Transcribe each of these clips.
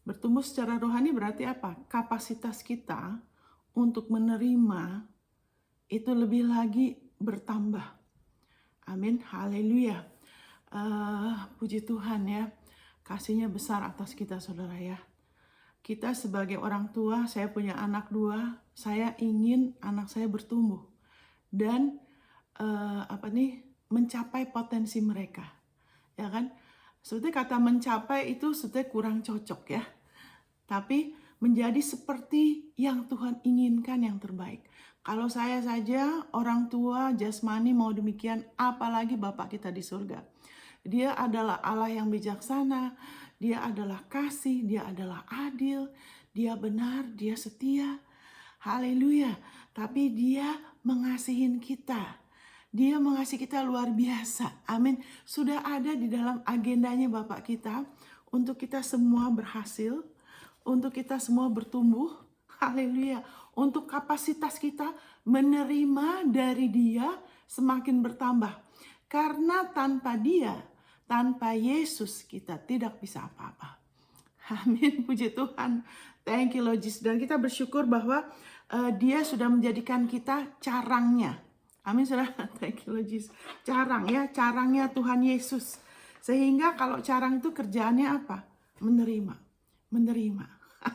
Bertumbuh secara rohani berarti apa? Kapasitas kita untuk menerima itu lebih lagi bertambah. Amin, haleluya. Puji Tuhan ya, kasihnya besar atas kita saudara ya. Kita sebagai orang tua, saya punya anak 2, saya ingin anak saya bertumbuh dan mencapai potensi mereka, ya kan? Sebetulnya kata mencapai itu sebetulnya kurang cocok ya, tapi menjadi seperti yang Tuhan inginkan yang terbaik. Kalau saya saja orang tua jasmani mau demikian, apalagi Bapa kita di surga. Dia adalah Allah yang bijaksana, dia adalah kasih, dia adalah adil, dia benar, dia setia. Haleluya. Tapi dia mengasihin kita. Dia mengasihi kita luar biasa. Amin. Sudah ada di dalam agendanya Bapak kita untuk kita semua berhasil, untuk kita semua bertumbuh. Haleluya. Untuk kapasitas kita menerima dari Dia semakin bertambah. Karena tanpa Dia, tanpa Yesus kita tidak bisa apa-apa. Amin, puji Tuhan. Thank you Lord Jesus. Dan kita bersyukur bahwa Dia sudah menjadikan kita carangnya. Amin, saudara. Thank you Lord Jesus. Carang ya, carangnya Tuhan Yesus. Sehingga kalau carang itu kerjaannya apa? Menerima. Menerima.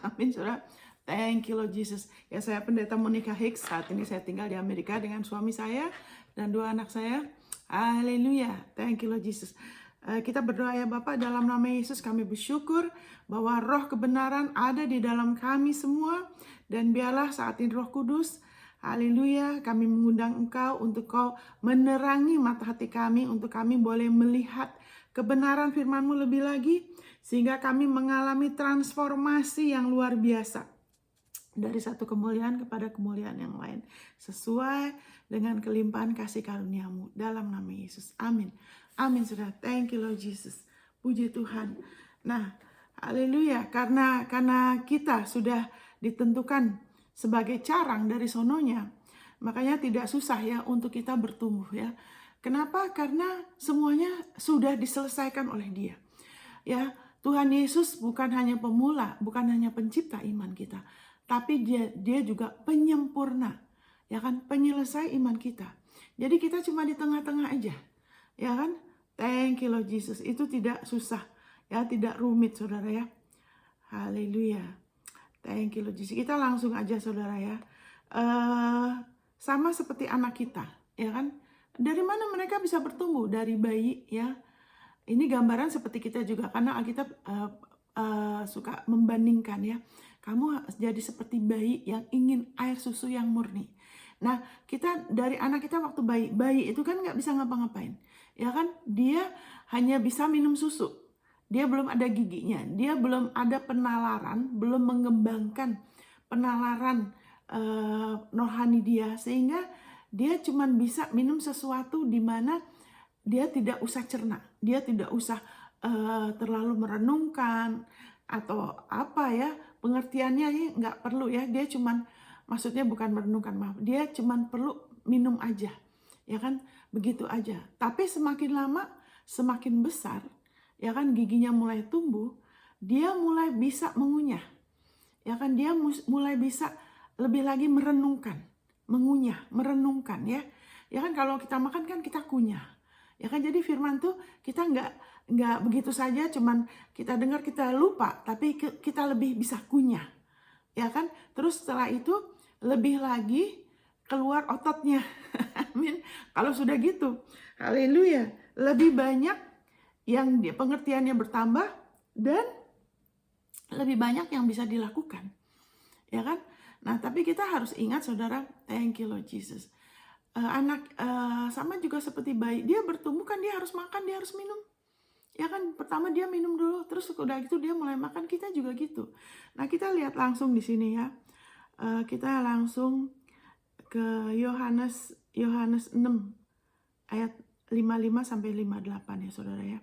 Amin, saudara. Thank you Lord Jesus. Ya, saya Pendeta Monica Hicks. Saat ini saya tinggal di Amerika dengan suami saya dan 2 anak saya. Haleluya. Thank you Lord Jesus. Kita berdoa ya Bapak, dalam nama Yesus kami bersyukur bahwa roh kebenaran ada di dalam kami semua. Dan biarlah saat ini Roh Kudus, haleluya, kami mengundang Engkau untuk Kau menerangi mata hati kami, untuk kami boleh melihat kebenaran firman-Mu lebih lagi, sehingga kami mengalami transformasi yang luar biasa. Dari satu kemuliaan kepada kemuliaan yang lain. Sesuai dengan kelimpahan kasih karunia-Mu. Dalam nama Yesus. Amin. Amin, saudara. Thank you Lord Jesus. Puji Tuhan. Nah, haleluya. Karena kita sudah ditentukan sebagai carang dari sononya, makanya tidak susah ya untuk kita bertumbuh ya. Kenapa? Karena semuanya sudah diselesaikan oleh Dia. Ya, Tuhan Yesus bukan hanya pemula, bukan hanya pencipta iman kita, tapi dia juga penyempurna, ya kan, penyelesai iman kita. Jadi kita cuma di tengah-tengah aja, ya kan? Thank you Lord Jesus. Itu tidak susah, ya, tidak rumit, saudara ya. Haleluya. Thank you Lord Jesus. Kita langsung aja, saudara ya. Sama seperti anak kita, ya kan? Dari mana mereka bisa bertumbuh? Dari bayi, ya. Ini gambaran seperti kita juga, karena Alkitab suka membandingkan ya. Kamu jadi seperti bayi yang ingin air susu yang murni. Nah, kita dari anak kita waktu bayi itu kan nggak bisa ngapa-ngapain, ya kan? Dia hanya bisa minum susu. Dia belum ada giginya, dia belum ada penalaran, belum mengembangkan penalaran rohani dia, sehingga dia cuma bisa minum sesuatu di mana dia tidak usah cerna, dia tidak usah terlalu merenungkan atau apa ya, pengertiannya ya nggak perlu ya, dia cuman, maksudnya bukan merenungkan, maaf, dia cuman perlu minum aja, ya kan, begitu aja. Tapi semakin lama semakin besar, ya kan, giginya mulai tumbuh, dia mulai bisa mengunyah, ya kan, dia mulai bisa lebih lagi merenungkan, mengunyah, merenungkan ya. Ya kan, kalau kita makan kan kita kunyah. Ya kan, jadi firman tuh kita nggak begitu saja cuman kita dengar kita lupa, tapi kita lebih bisa kunyah. Ya kan? Terus setelah itu lebih lagi keluar ototnya. Amin. Kalau sudah gitu, haleluya, lebih banyak yang pengertiannya bertambah dan lebih banyak yang bisa dilakukan. Ya kan? Nah, tapi kita harus ingat, saudara, thank you Lord Jesus. Anak sama juga seperti bayi, dia bertumbuh kan, dia harus makan, dia harus minum, ya kan. Pertama dia minum dulu, terus udah gitu dia mulai makan. Kita juga gitu. Nah, kita lihat langsung di sini ya. Kita langsung ke Yohanes 6 ayat 55 sampai 58 ya, saudara ya.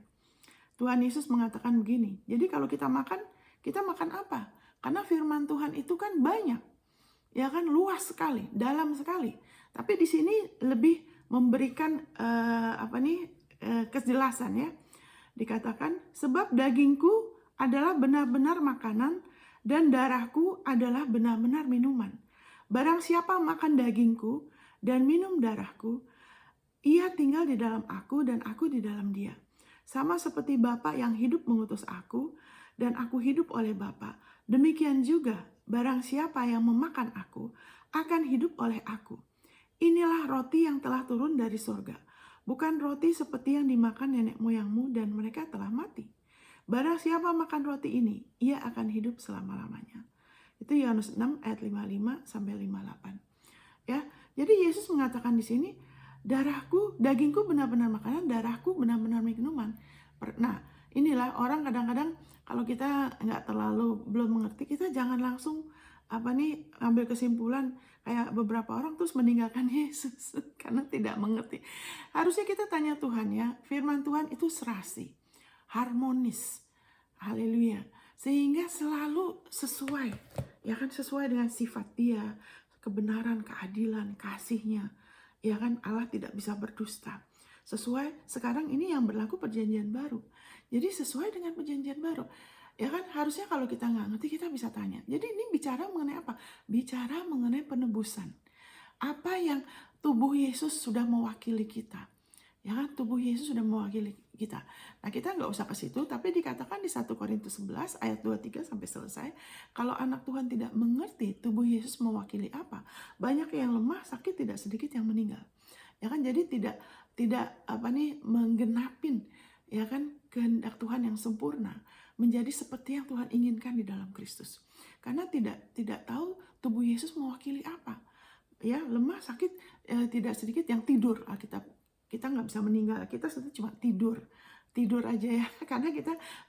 Tuhan Yesus mengatakan begini. Jadi kalau kita makan apa? Karena firman Tuhan itu kan banyak, ya kan, luas sekali, dalam sekali. Tapi di sini lebih memberikan kejelasan ya. Dikatakan, sebab dagingku adalah benar-benar makanan dan darahku adalah benar-benar minuman. Barang siapa makan dagingku dan minum darahku, ia tinggal di dalam aku dan aku di dalam dia. Sama seperti Bapa yang hidup mengutus aku dan aku hidup oleh Bapa. Demikian juga barang siapa yang memakan aku akan hidup oleh aku. Inilah roti yang telah turun dari surga. Bukan roti seperti yang dimakan nenek moyangmu dan mereka telah mati. Barang siapa makan roti ini, ia akan hidup selama-lamanya. Itu Yohanes 6 ayat 55 sampai 58. Ya, jadi Yesus mengatakan di sini, darahku, dagingku benar-benar makanan, darahku benar-benar minuman. Nah, inilah orang kadang-kadang kalau kita nggak terlalu belum mengerti, kita jangan langsung ambil kesimpulan kayak beberapa orang terus meninggalkan Yesus karena tidak mengerti. Harusnya kita tanya Tuhan ya, firman Tuhan itu serasi, harmonis, haleluya, sehingga selalu sesuai, ya kan, sesuai dengan sifat Dia, kebenaran, keadilan, kasihnya, ya kan. Allah tidak bisa berdusta. Sesuai sekarang ini yang berlaku perjanjian baru, jadi sesuai dengan perjanjian baru, ya kan. Harusnya kalau kita nggak ngerti kita bisa tanya. Jadi ini bicara mengenai apa? Bicara mengenai penebusan. Apa yang tubuh Yesus sudah mewakili kita, ya kan, tubuh Yesus sudah mewakili kita. Nah, kita nggak usah ke situ, tapi dikatakan di 1 Korintus 11 ayat 23 sampai selesai, kalau anak Tuhan tidak mengerti tubuh Yesus mewakili apa, banyak yang lemah, sakit, tidak sedikit yang meninggal. Ya kan, jadi tidak menggenapin, ya kan, kehendak Tuhan yang sempurna, menjadi seperti yang Tuhan inginkan di dalam Kristus. Karena tidak tahu tubuh Yesus mewakili apa. Ya, lemah, sakit, tidak sedikit yang tidur. Kita nggak bisa meninggal, kita cuma tidur aja ya, karena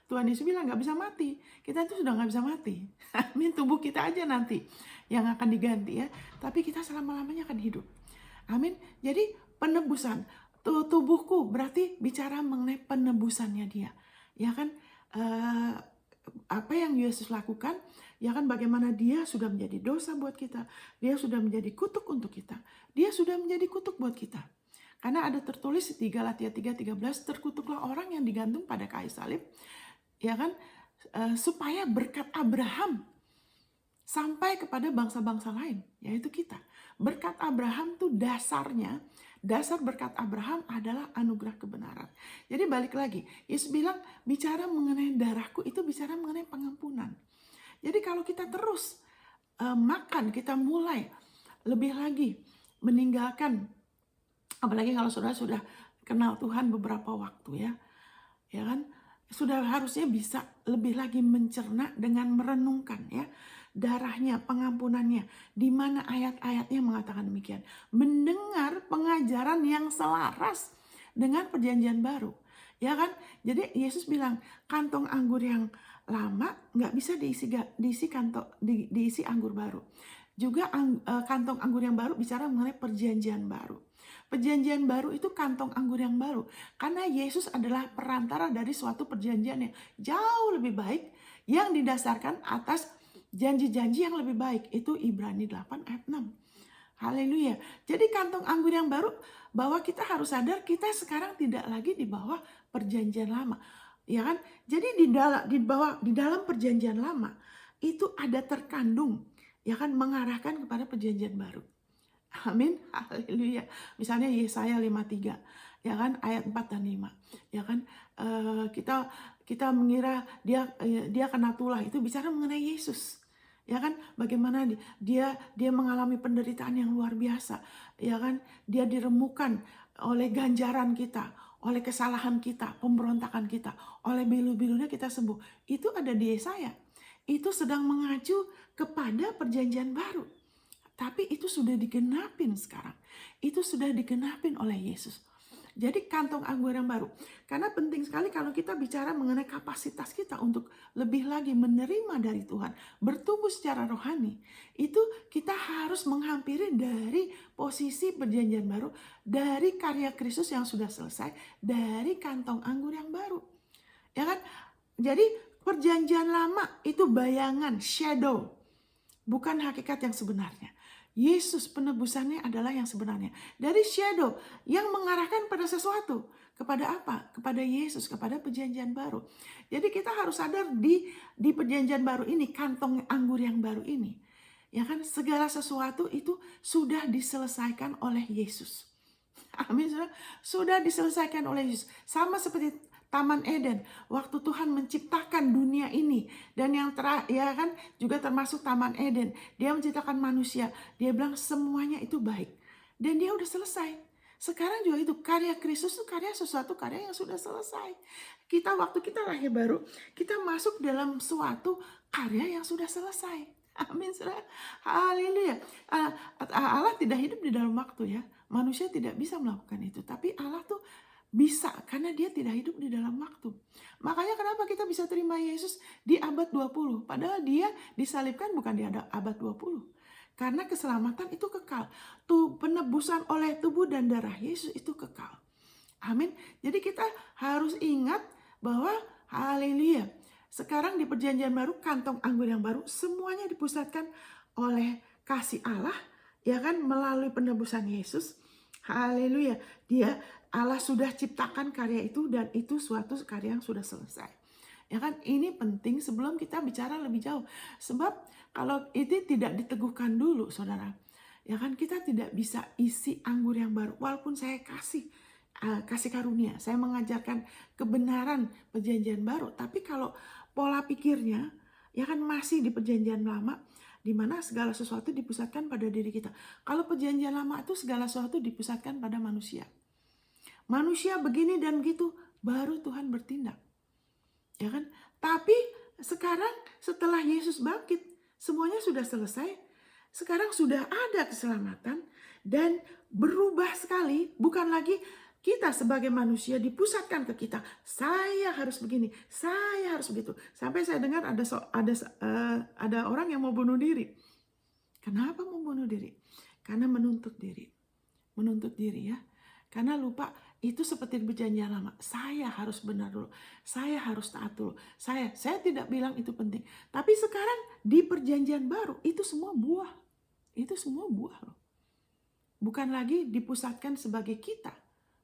Tuhan Yesus bilang nggak bisa mati, kita itu sudah nggak bisa mati. Amin, tubuh kita aja nanti yang akan diganti ya, tapi kita selama-lamanya akan hidup. Amin. Jadi penebusan tubuhku berarti bicara mengenai penebusannya Dia, ya kan. Apa yang Yesus lakukan, ya kan, bagaimana Dia sudah menjadi dosa buat kita, Dia sudah menjadi kutuk untuk kita, Dia sudah menjadi kutuk buat kita. Karena ada tertulis di Galatia 3:13, terkutuklah orang yang digantung pada kayu salib, ya kan, supaya berkat Abraham sampai kepada bangsa-bangsa lain, yaitu kita. Berkat Abraham tuh dasarnya, dasar berkat Abraham adalah anugerah kebenaran. Jadi balik lagi, Yesus bilang bicara mengenai darahku itu bicara mengenai pengampunan. Jadi kalau kita terus makan, kita mulai lebih lagi meninggalkan, apalagi kalau sudah kenal Tuhan beberapa waktu ya kan, sudah harusnya bisa lebih lagi mencerna dengan merenungkan ya darahnya, pengampunannya, di mana ayat-ayatnya mengatakan demikian. Mendengar pengajaran yang selaras dengan perjanjian baru, ya kan. Jadi Yesus bilang kantong anggur yang lama nggak bisa diisi anggur baru. Juga kantong anggur yang baru bicara mengenai perjanjian baru. Perjanjian baru itu kantong anggur yang baru. Karena Yesus adalah perantara dari suatu perjanjian yang jauh lebih baik, yang didasarkan atas janji-janji yang lebih baik. Itu Ibrani 8 ayat 6. Haleluya. Jadi kantong anggur yang baru, bahwa kita harus sadar kita sekarang tidak lagi di bawah perjanjian lama. Ya kan? Jadi di dalam perjanjian lama itu ada terkandung, ya kan, mengarahkan kepada perjanjian baru. Amin, haleluya. Misalnya Yesaya 53, ya kan, ayat 4 dan 5, ya kan, kita mengira dia kena tulah, itu bicara mengenai Yesus, ya kan, bagaimana dia mengalami penderitaan yang luar biasa, ya kan, dia diremukan oleh ganjaran kita, oleh kesalahan kita, pemberontakan kita, oleh bilu-bilunya kita sembuh. Itu ada di Yesaya. Itu sedang mengacu kepada perjanjian baru. Tapi itu sudah digenapin sekarang. Itu sudah digenapin oleh Yesus. Jadi kantong anggur yang baru. Karena penting sekali kalau kita bicara mengenai kapasitas kita untuk lebih lagi menerima dari Tuhan, bertumbuh secara rohani, itu kita harus menghampiri dari posisi perjanjian baru, dari karya Kristus yang sudah selesai, dari kantong anggur yang baru. Ya kan? Jadi perjanjian lama itu bayangan, shadow, bukan hakikat yang sebenarnya. Yesus penebusannya adalah yang sebenarnya. Dari shadow yang mengarahkan pada sesuatu. Kepada apa? Kepada Yesus, kepada perjanjian baru. Jadi kita harus sadar di perjanjian baru ini, kantong anggur yang baru ini. Ya kan, segala sesuatu itu sudah diselesaikan oleh Yesus. Amin, saudara. Sudah diselesaikan oleh Yesus. Sama seperti Taman Eden, waktu Tuhan menciptakan dunia ini, dan yang ya kan juga termasuk Taman Eden, Dia menciptakan manusia, Dia bilang semuanya itu baik, dan Dia udah selesai. Sekarang juga itu karya Kristus itu sesuatu karya yang sudah selesai. Waktu kita lahir baru, kita masuk dalam suatu karya yang sudah selesai. Amin, saudara. Haleluya. Allah tidak hidup di dalam waktu ya. Manusia tidak bisa melakukan itu, tapi Allah tuh bisa, karena Dia tidak hidup di dalam waktu. Makanya kenapa kita bisa terima Yesus di abad 20, padahal Dia disalibkan bukan di abad 20. Karena keselamatan itu kekal. Penebusan oleh tubuh dan darah Yesus itu kekal. Amin. Jadi kita harus ingat bahwa haleluya, sekarang di perjanjian baru, kantong anggur yang baru semuanya dipusatkan oleh kasih Allah, ya kan, melalui penebusan Yesus. Haleluya. Allah sudah ciptakan karya itu, dan itu suatu karya yang sudah selesai. Ya kan, ini penting sebelum kita bicara lebih jauh. Sebab kalau itu tidak diteguhkan dulu, saudara, ya kan, kita tidak bisa isi anggur yang baru. Walaupun saya kasih karunia, saya mengajarkan kebenaran perjanjian baru, tapi kalau pola pikirnya, ya kan, masih di perjanjian lama, di mana segala sesuatu dipusatkan pada diri kita. Kalau perjanjian lama itu segala sesuatu dipusatkan pada manusia. Manusia begini dan begitu, baru Tuhan bertindak. Ya kan? Tapi sekarang setelah Yesus bangkit, semuanya sudah selesai. Sekarang sudah ada keselamatan dan berubah sekali, bukan lagi kita sebagai manusia dipusatkan ke kita. Saya harus begini, saya harus begitu. Sampai saya dengar ada orang yang mau bunuh diri. Kenapa mau bunuh diri? Karena menuntut diri. Menuntut diri ya. Karena lupa itu seperti perjanjian lama. Saya harus benar dulu. Saya harus taat dulu. Saya tidak bilang itu penting. Tapi sekarang di perjanjian baru itu semua buah. Itu semua buah loh. Bukan lagi dipusatkan sebagai kita,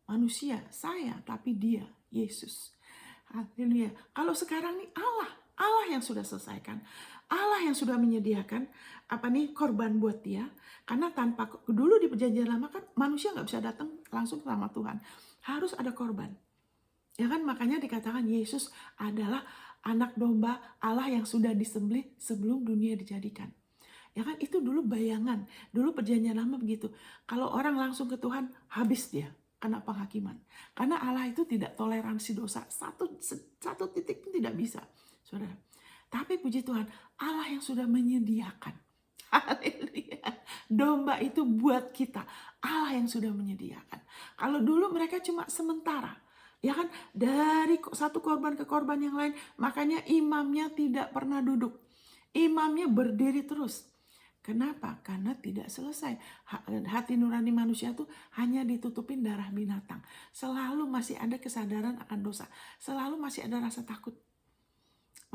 manusia, saya, tapi Dia, Yesus. Haleluya. Kalau sekarang nih Allah yang sudah selesaikan. Allah yang sudah menyediakan korban buat Dia. Karena tanpa dulu di perjanjian lama kan manusia nggak bisa datang langsung sama Tuhan. Harus ada korban. Ya kan, makanya dikatakan Yesus adalah anak domba Allah yang sudah disembelih sebelum dunia dijadikan. Ya kan, itu dulu bayangan. Dulu perjanjian lama begitu. Kalau orang langsung ke Tuhan, habis dia kena penghakiman. Karena Allah itu tidak toleransi dosa. Satu titik pun tidak bisa, saudara. Tapi puji Tuhan, Allah yang sudah menyediakan. Haleluya. Domba itu buat kita. Allah yang sudah menyediakan. Kalau dulu mereka cuma sementara. Ya kan, dari satu korban ke korban yang lain. Makanya imamnya tidak pernah duduk. Imamnya berdiri terus. Kenapa? Karena tidak selesai. Hati nurani manusia itu hanya ditutupin darah binatang. Selalu masih ada kesadaran akan dosa. Selalu masih ada rasa takut.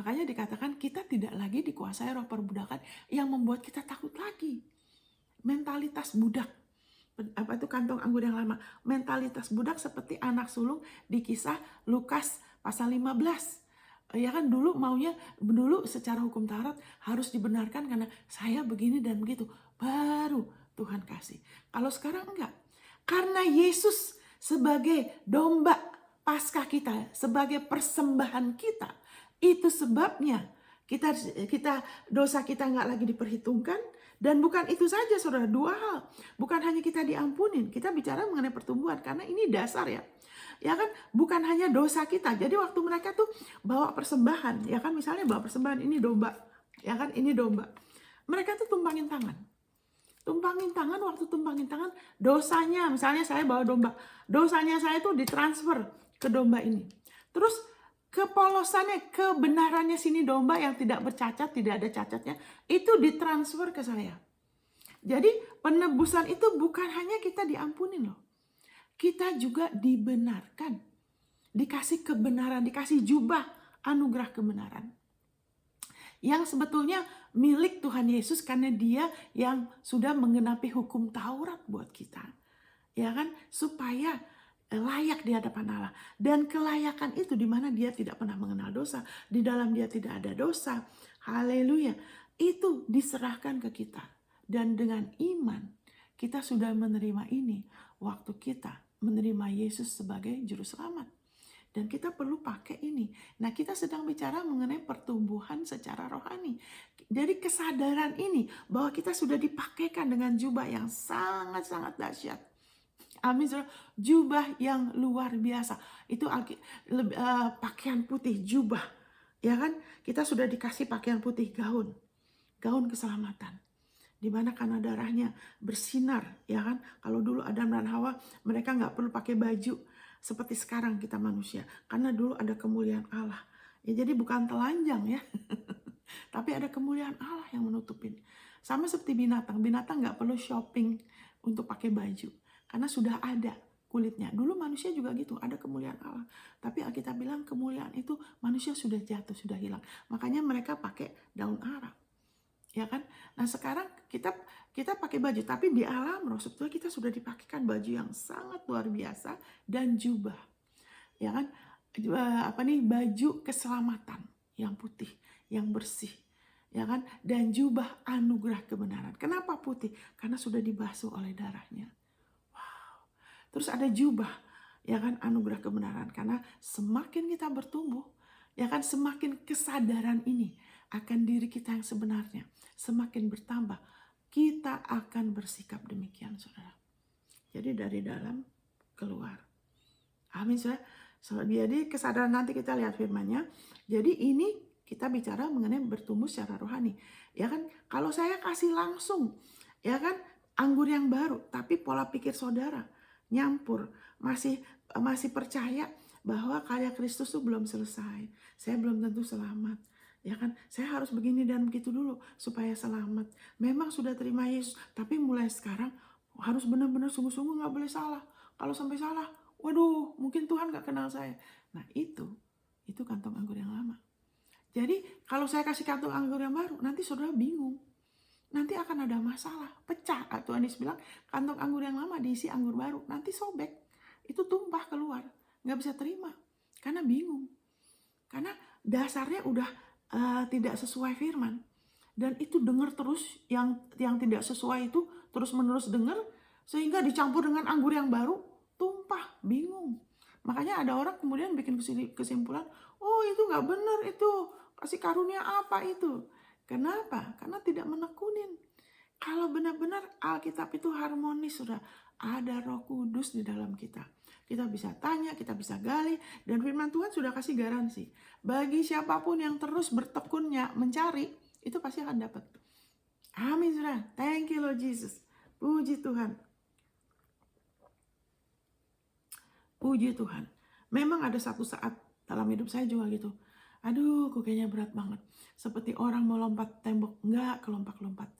Makanya dikatakan kita tidak lagi dikuasai roh perbudakan yang membuat kita takut lagi. Mentalitas budak. Apa itu kantong anggur yang lama? Mentalitas budak seperti anak sulung di kisah Lukas pasal 15. Ya kan, dulu secara hukum Taurat harus dibenarkan karena saya begini dan begitu. Baru Tuhan kasih. Kalau sekarang enggak. Karena Yesus sebagai domba Paskah kita, sebagai persembahan kita, itu sebabnya kita dosa kita enggak lagi diperhitungkan. Dan bukan itu saja, saudara, dua hal. Bukan hanya kita diampunin, kita bicara mengenai pertumbuhan karena ini dasar ya. Ya kan, bukan hanya dosa kita. Jadi waktu mereka tuh bawa persembahan, ya kan, misalnya bawa persembahan ini domba, ya kan, ini domba. Mereka tuh tumpangin tangan. Waktu tumpangin tangan, dosanya, misalnya saya bawa domba, dosanya saya tuh ditransfer ke domba ini. Terus kepolosannya, kebenarannya sini domba yang tidak bercacat, tidak ada cacatnya, itu ditransfer ke saya. Jadi penebusan itu bukan hanya kita diampunin loh. Kita juga dibenarkan. Dikasih kebenaran, dikasih jubah anugerah kebenaran. Yang sebetulnya milik Tuhan Yesus karena dia yang sudah menggenapi hukum Taurat buat kita. Ya kan? Supaya layak di hadapan Allah. Dan kelayakan itu di mana dia tidak pernah mengenal dosa. Di dalam dia tidak ada dosa. Haleluya. Itu diserahkan ke kita. Dan dengan iman kita sudah menerima ini waktu kita menerima Yesus sebagai juru selamat. Dan kita perlu pakai ini. Nah, kita sedang bicara mengenai pertumbuhan secara rohani. Dari kesadaran ini bahwa kita sudah dipakaikan dengan jubah yang sangat-sangat dahsyat. Amin, saudara. Jubah yang luar biasa. Itu pakaian putih, jubah. Ya kan? Kita sudah dikasih pakaian putih, gaun. Gaun keselamatan. Di mana karena darahnya bersinar, ya kan? Kalau dulu Adam dan Hawa, mereka nggak perlu pakai baju seperti sekarang kita manusia. Karena dulu ada kemuliaan Allah. Ya, jadi bukan telanjang ya. Tapi ada kemuliaan Allah yang menutupin. Sama seperti binatang. Binatang nggak perlu shopping untuk pakai baju. Karena sudah ada kulitnya. Dulu manusia juga gitu, ada kemuliaan Allah. Tapi Alkitab bilang kemuliaan itu manusia sudah jatuh, sudah hilang. Makanya mereka pakai daun Arab. Ya kan? Nah sekarang kita pakai baju, tapi di alam roh sebetulnya kita sudah dipakaikan baju yang sangat luar biasa dan jubah. Ya kan? Baju keselamatan yang putih, yang bersih. Ya kan? Dan jubah anugerah kebenaran. Kenapa putih? Karena sudah dibasuh oleh darahnya. Wow. Terus ada jubah, ya kan, anugerah kebenaran. Karena semakin kita bertumbuh, ya kan, semakin kesadaran ini akan diri kita yang sebenarnya semakin bertambah, kita akan bersikap demikian, saudara. Jadi dari dalam keluar. Amin, saudara. Jadi kesadaran, nanti kita lihat firman-Nya. Jadi ini kita bicara mengenai bertumbuh secara rohani. Ya kan, kalau saya kasih langsung, ya kan, anggur yang baru, tapi pola pikir saudara nyampur, masih percaya bahwa karya Kristus itu belum selesai. Saya belum tentu selamat. Ya kan, saya harus begini dan begitu dulu supaya selamat. Memang sudah terima Yesus, tapi mulai sekarang harus benar-benar sungguh-sungguh, nggak boleh salah. Kalau sampai salah, waduh, mungkin Tuhan nggak kenal saya. Nah itu kantong anggur yang lama. Jadi kalau saya kasih kantong anggur yang baru, nanti saudara bingung. Nanti akan ada masalah, pecah. Tuhan Yesus bilang, kantong anggur yang lama diisi anggur baru, nanti sobek. Itu tumpah keluar, nggak bisa terima, karena bingung. Karena dasarnya udah tidak sesuai firman, dan itu dengar terus yang tidak sesuai itu terus menerus dengar, sehingga dicampur dengan anggur yang baru, tumpah, bingung. Makanya ada orang kemudian bikin kesimpulan, oh itu nggak benar, itu kasih karunia apa itu. Kenapa? Karena tidak menekunin. Kalau benar-benar Alkitab itu harmonis, sudah ada Roh Kudus di dalam kita. Kita bisa tanya, kita bisa gali, dan firman Tuhan sudah kasih garansi. Bagi siapapun yang terus bertekunnya mencari, itu pasti akan dapat. Amin, saudara. Thank you Lord Jesus. Puji Tuhan. Puji Tuhan. Memang ada satu saat dalam hidup saya juga gitu. Aduh, kok kayaknya berat banget. Seperti orang mau lompat tembok, enggak kelompat-lompat.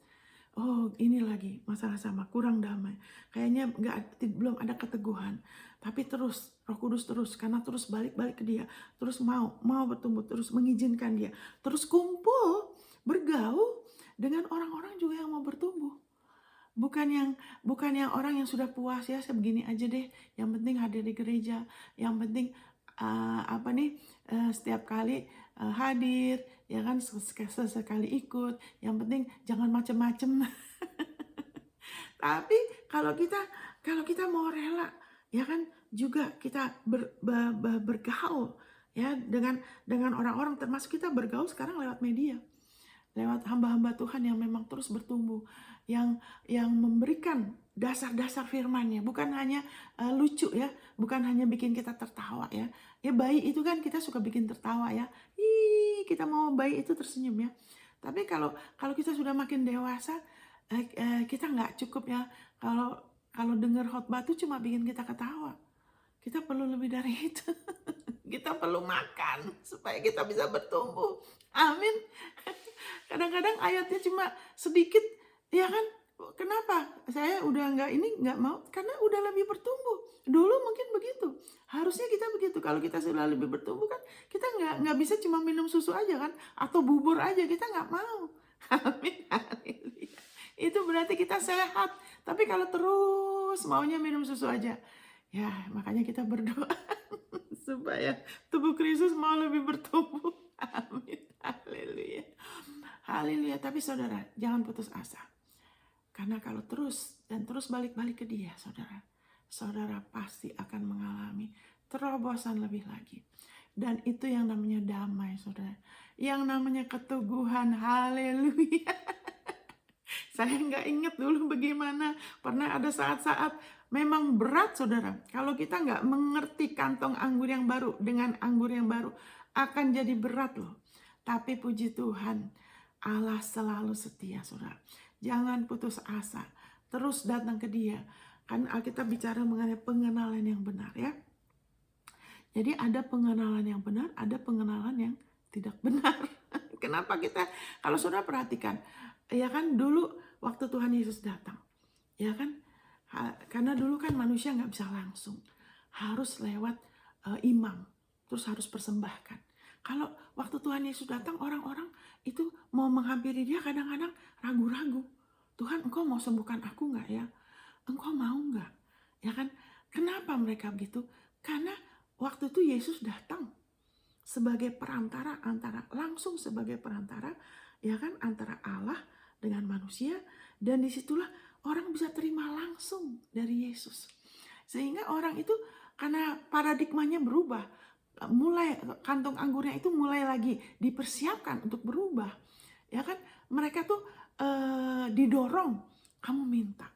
Oh, ini lagi masalah sama, kurang damai. Kayaknya belum ada keteguhan. Tapi terus Roh Kudus terus, karena terus balik-balik ke dia, terus mau bertumbuh, terus mengizinkan dia, terus kumpul, bergaul dengan orang-orang juga yang mau bertumbuh. Bukan yang orang yang sudah puas, ya saya begini aja deh, yang penting hadir di gereja, yang penting setiap kali hadir, ya kan, sesekali ikut, yang penting jangan macem-macem. Tapi kalau kita mau rela, ya kan, juga kita bergaul, ya, dengan orang-orang, termasuk kita bergaul sekarang lewat media, lewat hamba-hamba Tuhan yang memang terus bertumbuh, yang memberikan dasar-dasar firman-Nya, bukan hanya lucu ya, bukan hanya bikin kita tertawa ya. Ya bayi itu kan kita suka bikin tertawa ya. Kita mau bayi itu tersenyum ya. Tapi kalau kita sudah makin dewasa, kita nggak cukup ya kalau dengar khotbah itu cuma bikin kita ketawa. Kita perlu lebih dari itu. Kita perlu makan supaya kita bisa bertumbuh. Amin. Kadang-kadang ayatnya cuma sedikit, ya kan? Kenapa? Saya udah nggak mau, karena udah lebih bertumbuh. Dulu mungkin begitu. Harusnya kita begitu. Kalau kita sudah lebih bertumbuh kan, kita nggak bisa cuma minum susu aja kan, atau bubur aja, kita nggak mau. Amin, haleluya. Itu berarti kita sehat. Tapi kalau terus maunya minum susu aja, ya makanya kita berdoa supaya tubuh Kristus mau lebih bertumbuh. Amin, haleluya. Haleluya. Tapi saudara, jangan putus asa. Karena kalau terus dan terus balik-balik ke Dia, saudara pasti akan mengalami terobosan lebih lagi. Dan itu yang namanya damai, saudara. Yang namanya keteguhan, haleluya. Saya nggak ingat dulu bagaimana. Pernah ada saat-saat memang berat, saudara. Kalau kita nggak mengerti kantong anggur yang baru dengan anggur yang baru, akan jadi berat loh. Tapi puji Tuhan, Allah selalu setia, saudara. Jangan putus asa, terus datang ke Dia. Kan Alkitab bicara mengenai pengenalan yang benar ya. Jadi ada pengenalan yang benar, ada pengenalan yang tidak benar. Kenapa kita, kalau saudara perhatikan, ya kan dulu waktu Tuhan Yesus datang, ya kan, karena dulu kan manusia nggak bisa langsung, harus lewat imam, terus harus persembahkan. Kalau waktu Tuhan Yesus datang, orang-orang itu mau menghampiri Dia kadang-kadang ragu-ragu. Tuhan, Engkau mau sembuhkan aku nggak ya? Engkau mau nggak? Ya kan? Kenapa mereka begitu? Karena waktu itu Yesus datang sebagai perantara, langsung sebagai perantara, ya kan, antara Allah dengan manusia, dan disitulah orang bisa terima langsung dari Yesus. Sehingga orang itu karena paradigmanya berubah, mulai kantong anggurnya itu mulai lagi dipersiapkan untuk berubah, ya kan, mereka tuh didorong, kamu minta.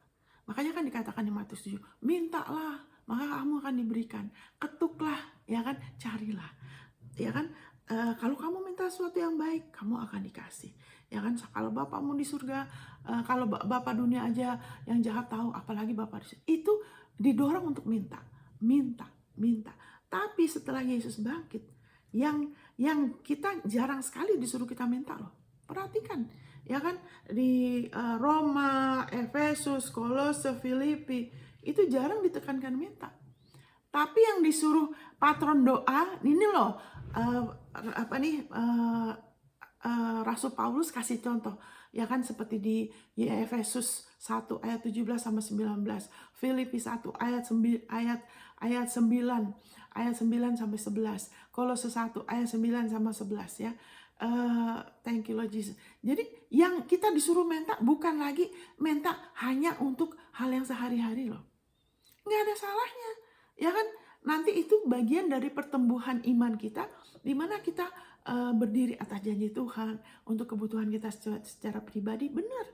Makanya kan dikatakan di Matius 7, mintalah maka kamu akan diberikan, ketuklah, ya kan, carilah, ya kan, kalau kamu minta sesuatu yang baik, kamu akan dikasih, ya kan. Kalau Bapakmu di surga, kalau Bapak dunia aja yang jahat tahu, apalagi Bapak di surga. Itu didorong untuk minta. Tapi setelah Yesus bangkit, yang kita jarang sekali disuruh kita minta loh. Perhatikan, ya kan, di Roma, Efesus, Kolose, Filipi, itu jarang ditekankan minta. Tapi yang disuruh patron doa, ini loh, Rasul Paulus kasih contoh, ya kan, seperti di Efesus 1 ayat 17 sama 19, Filipi 1 ayat 9 sampai 11, Kolose 1 ayat 9 sama 11 ya. Thank you Lord Jesus. Jadi yang kita disuruh minta bukan lagi minta hanya untuk hal yang sehari-hari loh. Nggak ada salahnya, ya kan? Nanti itu bagian dari pertumbuhan iman kita, di mana kita berdiri atas janji Tuhan untuk kebutuhan kita secara pribadi, benar.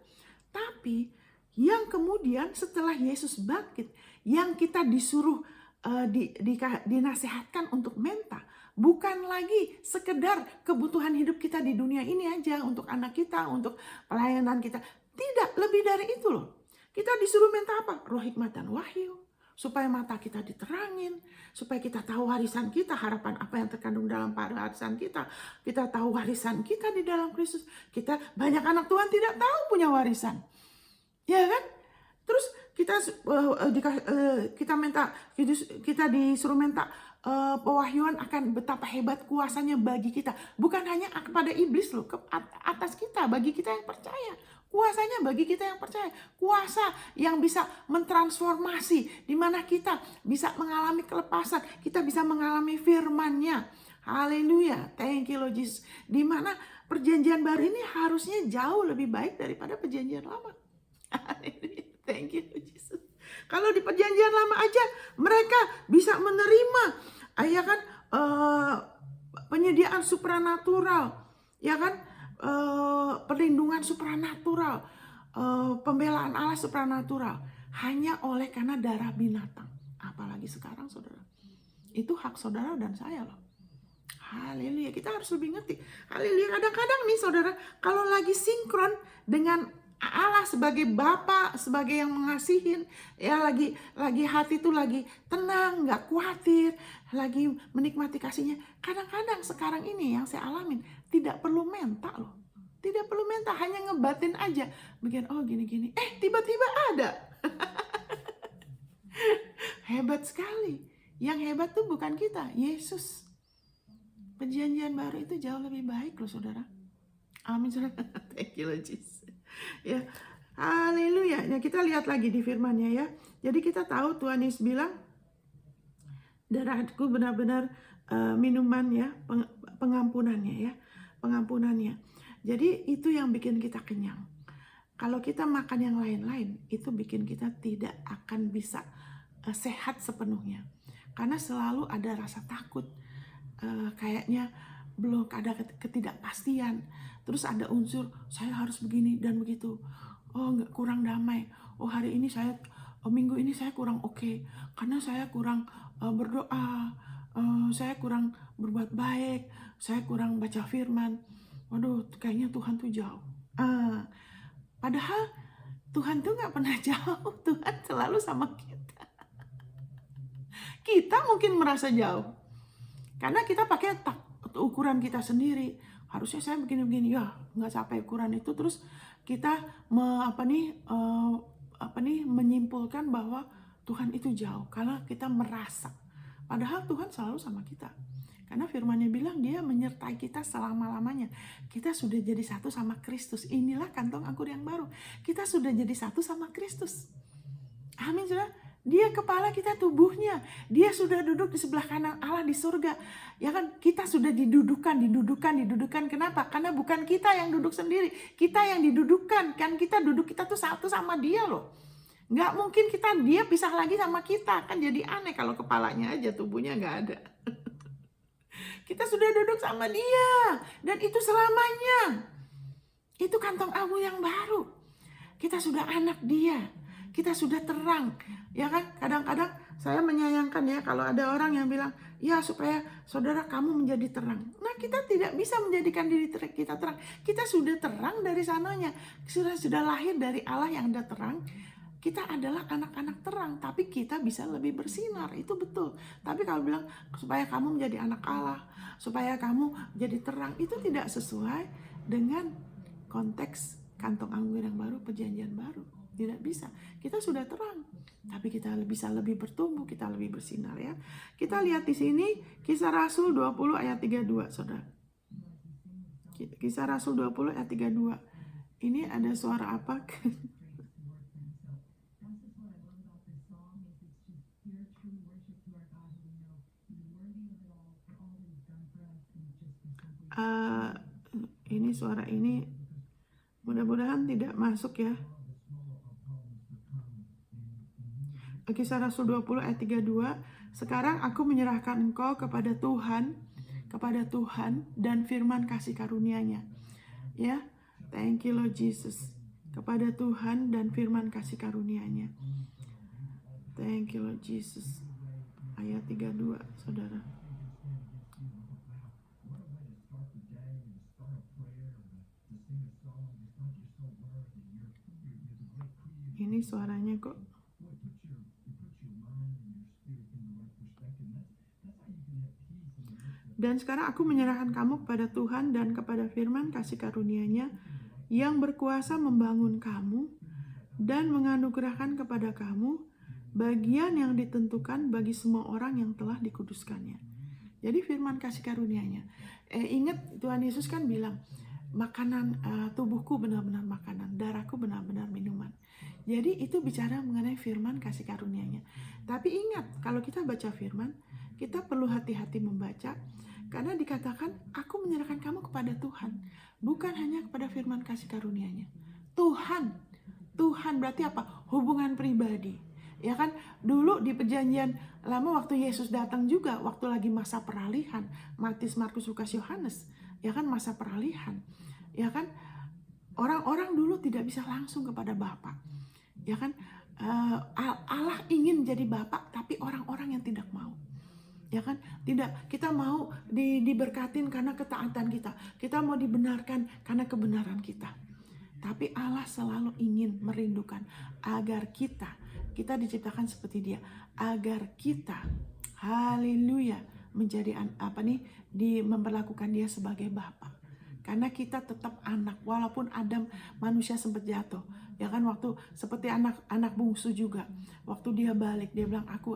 Tapi yang kemudian setelah Yesus bangkit, yang kita disuruh dinasihatkan untuk minta, bukan lagi sekedar kebutuhan hidup kita di dunia ini aja, untuk anak kita, untuk pelayanan kita. Tidak, lebih dari itu loh. Kita disuruh minta apa? Roh hikmat dan wahyu. Supaya mata kita diterangin, supaya kita tahu warisan kita, harapan apa yang terkandung dalam warisan kita. Kita tahu warisan kita di dalam Kristus. Kita, banyak anak Tuhan tidak tahu punya warisan. Ya kan? Terus kita disuruh minta pewahyuan akan betapa hebat kuasanya bagi kita. Bukan hanya kepada iblis loh, ke atas kita, bagi kita yang percaya. Kuasanya bagi kita yang percaya. Kuasa yang bisa mentransformasi, di mana kita bisa mengalami kelepasan, kita bisa mengalami firman-Nya. Haleluya, thank you Lord Jesus. Di mana perjanjian baru ini harusnya jauh lebih baik daripada perjanjian lama. Haleluya, thank you Lord Jesus. Kalau di perjanjian lama aja mereka bisa menerima, ya kan, penyediaan supranatural, ya kan, perlindungan supranatural, pembelaan Allah supranatural, hanya oleh karena darah binatang. Apalagi sekarang saudara, itu hak saudara dan saya loh. Haleluya, kita harus lebih ngerti. Haleluya, kadang-kadang nih saudara, kalau lagi sinkron dengan Allah sebagai Bapa, sebagai yang mengasihin, ya lagi hati itu lagi tenang, nggak khawatir, lagi menikmati kasihnya. Kadang-kadang sekarang ini yang saya alamin, tidak perlu minta loh. Tidak perlu minta, hanya ngebatin aja. Bikin, oh gini-gini. Tiba-tiba ada. Hebat sekali. Yang hebat tuh bukan kita, Yesus. Perjanjian baru itu jauh lebih baik loh saudara. Amin saudara. Thank you Lord Jesus. Ya, haleluya. Ya, kita lihat lagi di firman-Nya ya. Jadi kita tahu Tuhan Yesus bilang, darahku benar-benar minuman ya, pengampunannya ya, pengampunannya. Jadi itu yang bikin kita kenyang. Kalau kita makan yang lain-lain, itu bikin kita tidak akan bisa sehat sepenuhnya. Karena selalu ada rasa takut, kayaknya belum ada ketidakpastian. Terus ada unsur, saya harus begini dan begitu. Oh, kurang damai. Oh, hari ini saya, minggu ini saya kurang oke. Karena saya kurang berdoa, saya kurang berbuat baik, saya kurang baca firman. Waduh, kayaknya Tuhan tuh jauh. Padahal Tuhan tuh gak pernah jauh. Tuhan selalu sama kita. Kita mungkin merasa jauh. Karena kita pakai ukuran kita sendiri. Harusnya saya begini-begini. Ya, gak sampai ukuran itu. Terus kita menyimpulkan bahwa Tuhan itu jauh. Kalau kita merasa. Padahal Tuhan selalu sama kita. Karena firman-Nya bilang dia menyertai kita selama-lamanya. Kita sudah jadi satu sama Kristus. Inilah kantong anggur yang baru. Kita sudah jadi satu sama Kristus. Amin saudara. Dia kepala, kita tubuhnya. Dia sudah duduk di sebelah kanan Allah di surga. Ya kan, kita sudah didudukan. Kenapa? Karena bukan kita yang duduk sendiri. Kita yang didudukan. Kan kita duduk, kita tuh satu sama dia loh. Nggak mungkin dia pisah lagi sama kita. Kan jadi aneh kalau kepalanya aja, tubuhnya nggak ada. Kita sudah duduk sama dia. Dan itu selamanya. Itu kantong anggur yang baru. Kita sudah anak dia. Kita sudah terang. Ya kan? Kadang-kadang saya menyayangkan ya kalau ada orang yang bilang, ya supaya saudara kamu menjadi terang. Nah, kita tidak bisa menjadikan diri kita terang. Kita sudah terang dari sananya. Sudah lahir dari Allah yang ada terang. Kita adalah anak-anak terang, tapi kita bisa lebih bersinar, itu betul. Tapi kalau bilang supaya kamu menjadi anak Allah, supaya kamu jadi terang, itu tidak sesuai dengan konteks kantong anggur yang baru, perjanjian baru. Tidak bisa. Kita sudah terang, tapi kita bisa lebih bertumbuh, kita lebih bersinar ya. Kita lihat di sini Kisah Rasul 20 ayat 32, Saudara. Kisah Rasul 20 ayat 32. Ini ada suara apa? Ini suara ini mudah-mudahan tidak masuk ya. Kisah Rasul 20 ayat 32. Sekarang aku menyerahkan engkau kepada Tuhan dan firman kasih karunia-Nya. Ya, thank you Lord Jesus. Kepada Tuhan dan firman kasih karunia-Nya. Thank you Lord Jesus. Ayat 32, Saudara. Ini suaranya kok. Dan sekarang aku menyerahkan kamu kepada Tuhan dan kepada firman kasih karunia-Nya yang berkuasa membangun kamu dan menganugerahkan kepada kamu bagian yang ditentukan bagi semua orang yang telah dikuduskannya. Jadi firman kasih karunia-Nya. Ingat Tuhan Yesus kan bilang, makanan tubuhku benar-benar makanan, darahku benar-benar minuman. Jadi itu bicara mengenai firman kasih karunia-Nya. Tapi ingat, kalau kita baca firman, kita perlu hati-hati membaca, karena dikatakan, aku menyerahkan kamu kepada Tuhan. Bukan hanya kepada firman kasih karunia-Nya. Tuhan berarti apa? Hubungan pribadi. Ya kan, dulu di perjanjian lama waktu Yesus datang juga, waktu lagi masa peralihan, Matius, Markus, Lukas, Yohanes, ya kan masa peralihan. Ya kan, orang-orang dulu tidak bisa langsung kepada Bapa. Ya kan, Allah ingin jadi Bapa, tapi orang-orang yang tidak mau. Ya kan, tidak, kita mau diberkatin karena ketaatan kita. Kita mau dibenarkan karena kebenaran kita. Tapi Allah selalu ingin merindukan agar kita diciptakan seperti Dia, agar kita, haleluya, menjadi memperlakukan Dia sebagai Bapa. Karena kita tetap anak, walaupun Adam manusia sempat jatuh. Ya kan, waktu seperti anak bungsu juga. Waktu dia balik, dia bilang, aku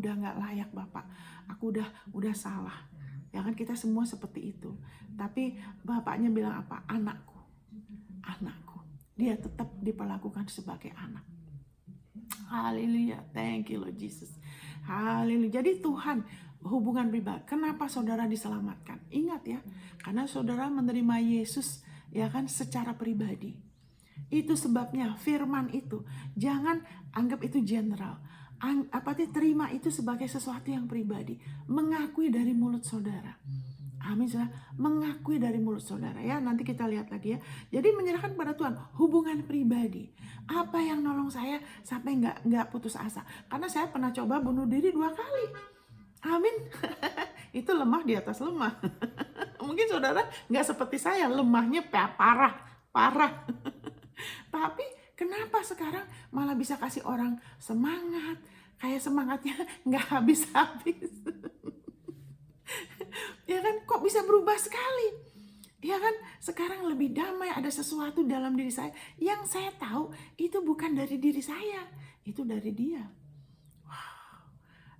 udah nggak layak Bapak. Aku udah salah. Ya kan, kita semua seperti itu. Tapi bapaknya bilang apa? Anakku. Dia tetap diperlakukan sebagai anak. Haleluya. Thank you Lord Jesus. Haleluya. Jadi Tuhan, hubungan pribadi. Kenapa saudara diselamatkan? Ingat ya, karena saudara menerima Yesus ya kan secara pribadi. Itu sebabnya firman itu jangan anggap itu general. Terima itu sebagai sesuatu yang pribadi. Mengakui dari mulut saudara. Amin, saudara. Mengakui dari mulut saudara ya. Nanti kita lihat lagi ya. Jadi menyerahkan pada Tuhan, hubungan pribadi. Apa yang nolong saya sampai nggak putus asa? Karena saya pernah coba bunuh diri 2 kali. Amin. Itu lemah di atas lemah. Mungkin saudara nggak seperti saya, lemahnya parah. Tapi kenapa sekarang malah bisa kasih orang semangat? Kayak semangatnya nggak habis-habis. Ya kan, kok bisa berubah sekali? Ya kan, sekarang lebih damai, ada sesuatu dalam diri saya yang saya tahu itu bukan dari diri saya, itu dari Dia.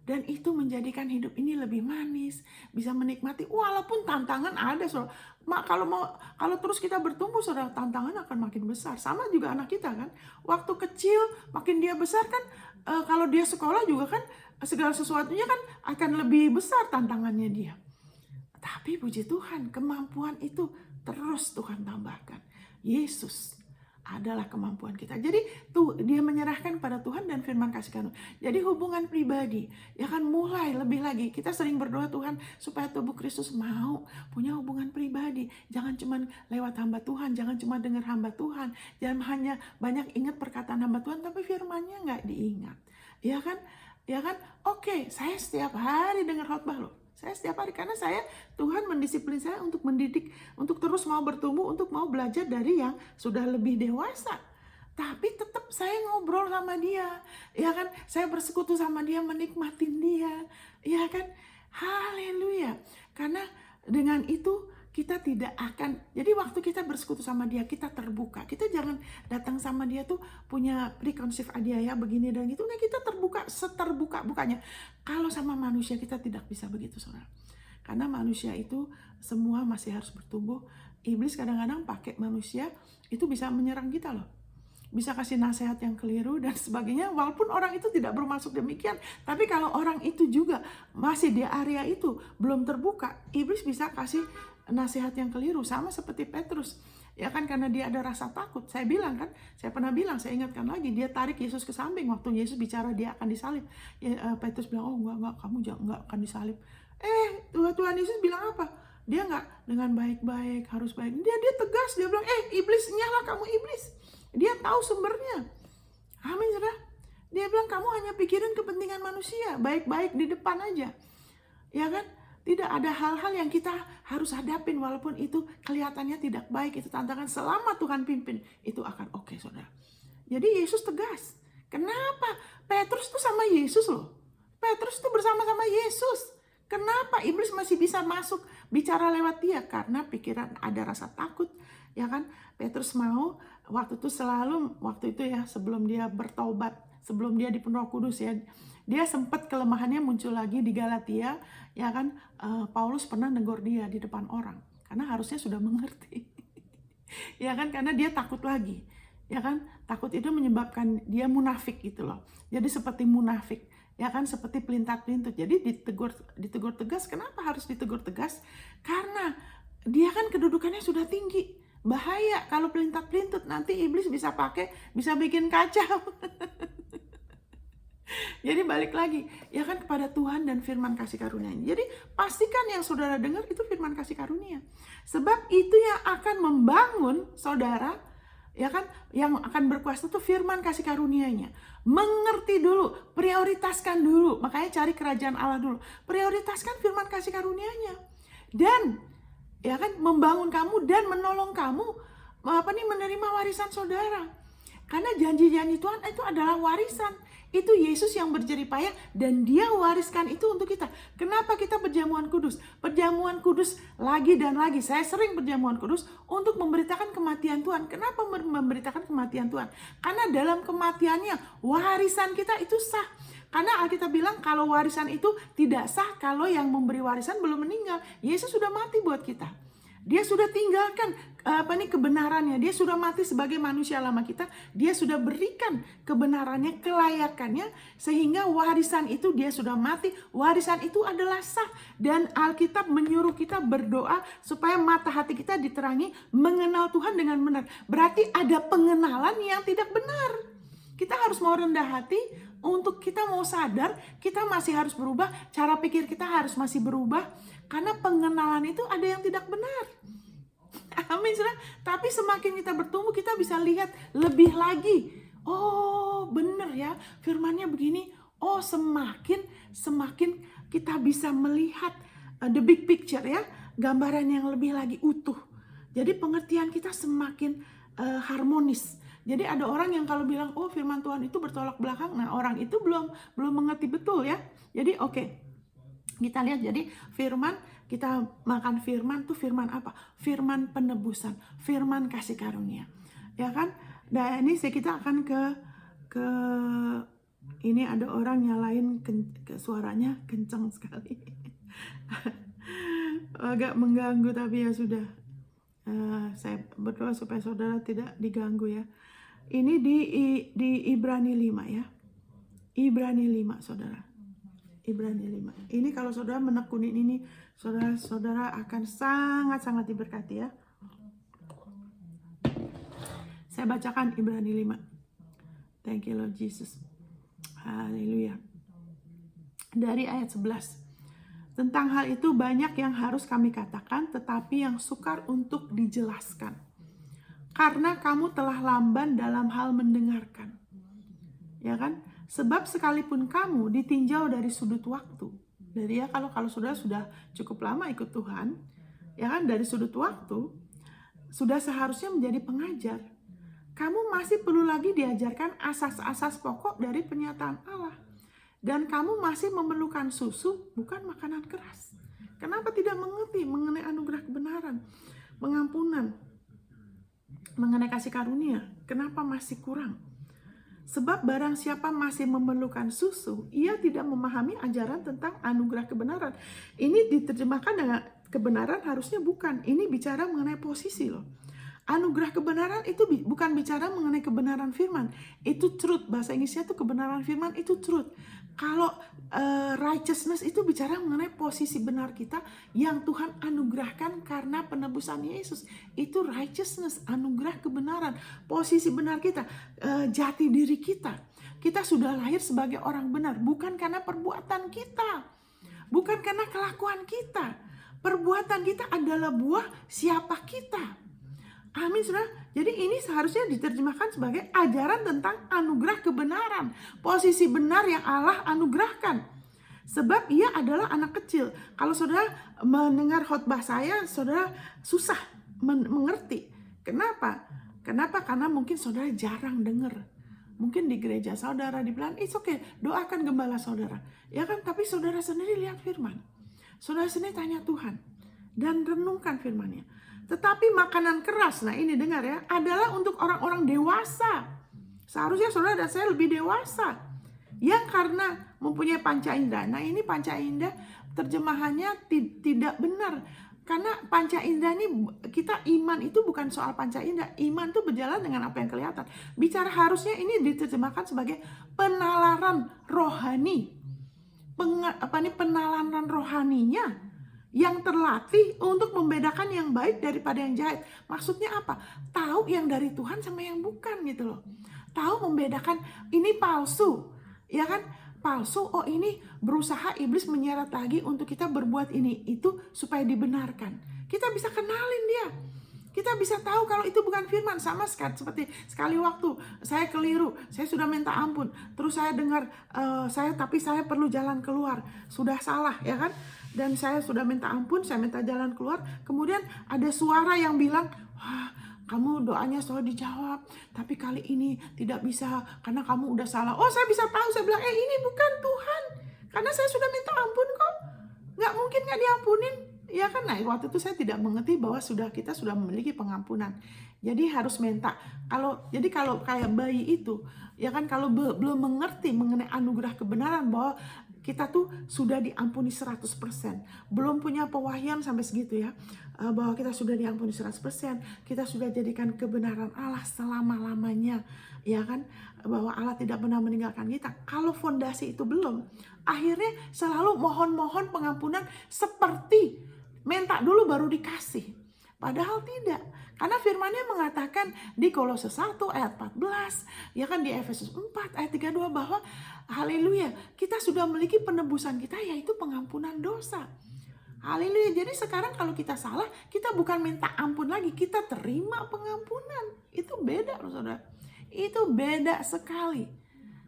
Dan itu menjadikan hidup ini lebih manis, bisa menikmati walaupun tantangan ada. Kalau terus kita bertumbuh, saudara, tantangan akan makin besar. Sama juga anak kita kan, waktu kecil makin dia besar kan, kalau dia sekolah juga kan segala sesuatunya kan akan lebih besar tantangannya dia. Tapi puji Tuhan, kemampuan itu terus Tuhan tambahkan. Yesus adalah kemampuan kita. Jadi tuh dia menyerahkan pada Tuhan dan firman kasih karunia. Jadi hubungan pribadi ya kan mulai lebih lagi. Kita sering berdoa Tuhan supaya tubuh Kristus mau punya hubungan pribadi. Jangan cuma lewat hamba Tuhan, jangan cuma dengar hamba Tuhan, jangan hanya banyak ingat perkataan hamba Tuhan tapi firmannya nggak diingat. Ya kan? Oke, saya setiap hari dengar khotbah loh. Saya setiap hari, karena Tuhan mendisiplin saya untuk mendidik, untuk terus mau bertumbuh, untuk mau belajar dari yang sudah lebih dewasa. Tapi tetap saya ngobrol sama dia, ya kan? Saya bersekutu sama dia, menikmatin dia, ya kan? Haleluya. Karena dengan itu kita tidak akan, jadi waktu kita bersekutu sama dia, kita terbuka. Kita jangan datang sama dia tuh punya preconceived idea ya begini dan gitu. Nah, kita terbuka, seterbuka-bukanya. Kalau sama manusia kita tidak bisa begitu, saudara. Karena manusia itu semua masih harus bertumbuh. Iblis kadang-kadang pakai manusia itu bisa menyerang kita loh. Bisa kasih nasihat yang keliru dan sebagainya, walaupun orang itu tidak bermaksud demikian. Tapi kalau orang itu juga masih di area itu belum terbuka, iblis bisa kasih nasihat yang keliru, sama seperti Petrus. Ya kan, karena dia ada rasa takut. Saya pernah bilang, saya ingatkan lagi, dia tarik Yesus ke samping waktu Yesus bicara dia akan disalib. Petrus bilang, oh enggak, kamu nggak akan disalib. Tuhan Yesus bilang apa? Dia nggak dengan baik-baik, harus baik. Dia tegas, dia bilang, iblis, nyala kamu iblis. Dia tahu sumbernya. Amin, saudara. Dia bilang, kamu hanya pikirin kepentingan manusia, baik-baik di depan aja. Ya kan? Tidak ada hal-hal yang kita harus hadapin, walaupun itu kelihatannya tidak baik, itu tantangan. Selama Tuhan pimpin, itu akan oke, saudara. Jadi Yesus tegas. Kenapa? Petrus tuh sama Yesus loh. Petrus tuh bersama-sama Yesus. Kenapa iblis masih bisa masuk bicara lewat dia? Karena pikiran ada rasa takut, ya kan? Petrus mau waktu itu ya, sebelum dia bertobat, sebelum dia dipenuhi Roh Kudus ya, dia sempat kelemahannya muncul lagi di Galatia, ya kan? Paulus pernah negur dia di depan orang, karena harusnya sudah mengerti, ya kan? Karena dia takut lagi, ya kan? Takut itu menyebabkan dia munafik gitu loh. Jadi seperti munafik, ya kan? Seperti pelintat-pelintut. Jadi ditegur tegas. Kenapa harus ditegur tegas? Karena dia kan kedudukannya sudah tinggi. Bahaya kalau pelintat-pelintut, nanti iblis bisa bikin kacau. Jadi balik lagi, ya kan, kepada Tuhan dan firman kasih karunia. Jadi pastikan yang saudara dengar itu firman kasih karunia. Sebab itu yang akan membangun saudara, ya kan, yang akan berkuasa itu firman kasih karunia-Nya. Mengerti dulu, prioritaskan dulu. Makanya cari kerajaan Allah dulu. Prioritaskan firman kasih karunia-Nya. Dan ya kan, membangun kamu dan menolong kamu menerima warisan saudara. Karena janji-janji Tuhan itu adalah warisan Itu Yesus yang berjerih payah dan dia wariskan itu untuk kita. Kenapa kita perjamuan kudus? Perjamuan kudus lagi dan lagi. Saya sering perjamuan kudus untuk memberitakan kematian Tuhan. Kenapa memberitakan kematian Tuhan? Karena dalam kematiannya warisan kita itu sah. Karena Alkitab bilang kalau warisan itu tidak sah kalau yang memberi warisan belum meninggal. Yesus sudah mati buat kita. Dia sudah tinggalkan kebenarannya. Dia sudah mati sebagai manusia lama kita. Dia sudah berikan kebenarannya, kelayakannya, sehingga warisan itu dia sudah mati. Warisan itu adalah sah. Dan Alkitab menyuruh kita berdoa supaya mata hati kita diterangi mengenal Tuhan dengan benar. Berarti ada pengenalan yang tidak benar. Kita harus mau rendah hati untuk kita mau sadar, kita masih harus berubah, cara pikir kita harus masih berubah, karena pengenalan itu ada yang tidak benar. Amin, saudara. Tapi semakin kita bertumbuh, kita bisa lihat lebih lagi. Oh, benar ya, firmannya begini. Oh, semakin kita bisa melihat the big picture ya, gambaran yang lebih lagi utuh. Jadi pengertian kita semakin harmonis. Jadi ada orang yang kalau bilang, oh firman Tuhan itu bertolak belakang, nah orang itu belum mengerti betul ya. Jadi oke, kita lihat jadi firman, kita makan firman tuh firman apa? Firman penebusan, firman kasih karunia, ya kan? Dan ini kita akan ke ini ada orang nyalain suaranya kencang sekali, agak mengganggu tapi ya sudah. Saya berdoa supaya saudara tidak diganggu ya. Ini di Ibrani 5 ya. Ibrani 5 saudara. Ibrani 5. Ini kalau saudara menekunin ini, saudara akan sangat-sangat diberkati ya. Saya bacakan Ibrani 5. Thank you Lord Jesus. Haleluya. Dari ayat 11. Tentang hal itu banyak yang harus kami katakan, tetapi yang sukar untuk dijelaskan. Karena kamu telah lamban dalam hal mendengarkan. Ya kan? Sebab sekalipun kamu ditinjau dari sudut waktu. Dari ya kalau saudara sudah cukup lama ikut Tuhan, ya kan, dari sudut waktu sudah seharusnya menjadi pengajar. Kamu masih perlu lagi diajarkan asas-asas pokok dari penyataan Allah. Dan kamu masih memerlukan susu, bukan makanan keras. Kenapa tidak mengerti mengenai anugerah kebenaran, pengampunan, mengenai kasih karunia? Kenapa masih kurang? Sebab barang siapa masih memerlukan susu, ia tidak memahami ajaran tentang anugerah kebenaran. Ini diterjemahkan dengan kebenaran, harusnya bukan. Ini bicara mengenai posisi loh. Anugerah kebenaran itu bukan bicara mengenai kebenaran firman. Itu truth. Bahasa Inggrisnya itu kebenaran firman itu truth. Kalau righteousness itu bicara mengenai posisi benar kita yang Tuhan anugerahkan karena penebusan Yesus. Itu righteousness, anugerah kebenaran. Posisi benar kita, jati diri kita. Kita sudah lahir sebagai orang benar. Bukan karena perbuatan kita. Bukan karena kelakuan kita. Perbuatan kita adalah buah siapa kita. Amin, saudara. Jadi ini seharusnya diterjemahkan sebagai ajaran tentang anugerah kebenaran. Posisi benar yang Allah anugerahkan. Sebab ia adalah anak kecil. Kalau saudara mendengar khotbah saya, saudara susah mengerti. Kenapa? Karena mungkin saudara jarang dengar. Mungkin di gereja saudara dibilang, it's okay, doakan gembala saudara. Ya kan, tapi saudara sendiri lihat firman. Saudara sendiri tanya Tuhan. Dan renungkan firman-Nya. Tetapi makanan keras, nah ini dengar ya, adalah untuk orang-orang dewasa. Seharusnya saudara dan saya lebih dewasa. Yang karena mempunyai panca indera. Nah ini panca indera terjemahannya tidak benar. Karena panca indera ini, kita iman itu bukan soal panca indera. Iman itu berjalan dengan apa yang kelihatan. Bicara harusnya ini diterjemahkan sebagai penalaran rohani. Penalaran rohaninya yang terlatih untuk membedakan yang baik daripada yang jahat. Maksudnya apa? Tahu yang dari Tuhan sama yang bukan gitu loh. Tahu membedakan ini palsu, ya kan? Palsu, oh ini berusaha iblis menyeret lagi untuk kita berbuat ini, itu supaya dibenarkan. Kita bisa kenalin dia. Kita bisa tahu kalau itu bukan firman. Sama seperti sekali waktu saya keliru, saya sudah minta ampun. Terus saya dengar, tapi saya perlu jalan keluar. Sudah salah, ya kan? Dan saya sudah minta ampun, saya minta jalan keluar. Kemudian ada suara yang bilang, wah kamu doanya selalu dijawab, tapi kali ini tidak bisa karena kamu udah salah. Oh, saya bisa tahu, saya bilang, ini bukan Tuhan, karena saya sudah minta ampun kok, nggak mungkin nggak diampunin. Ya kan, nah waktu itu saya tidak mengerti bahwa kita sudah memiliki pengampunan. Jadi harus minta. Jadi kalau kayak bayi itu, ya kan, kalau belum mengerti mengenai anugerah kebenaran bahwa kita tuh sudah diampuni 100%. Belum punya pewahyan sampai segitu ya. Bahwa kita sudah diampuni 100%. Kita sudah jadikan kebenaran Allah selama-lamanya. Ya kan, bahwa Allah tidak pernah meninggalkan kita. Kalau fondasi itu belum, akhirnya selalu mohon-mohon pengampunan seperti minta dulu baru dikasih. Padahal tidak. Karena firman-Nya mengatakan di Kolose 1 ayat 14, ya kan, di Efesus 4 ayat 32 bahwa haleluya, kita sudah memiliki penebusan kita, yaitu pengampunan dosa. Haleluya. Jadi sekarang kalau kita salah, kita bukan minta ampun lagi, kita terima pengampunan. Itu beda loh saudara. Itu beda sekali.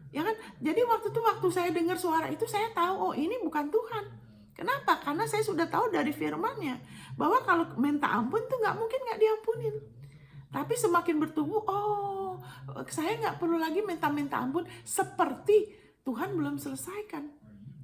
Ya kan? Jadi waktu saya dengar suara itu, saya tahu, oh ini bukan Tuhan. Kenapa? Karena saya sudah tahu dari firman-Nya bahwa kalau minta ampun tuh nggak mungkin nggak diampunin. Tapi semakin bertumbuh, oh saya nggak perlu lagi minta ampun seperti Tuhan belum selesaikan.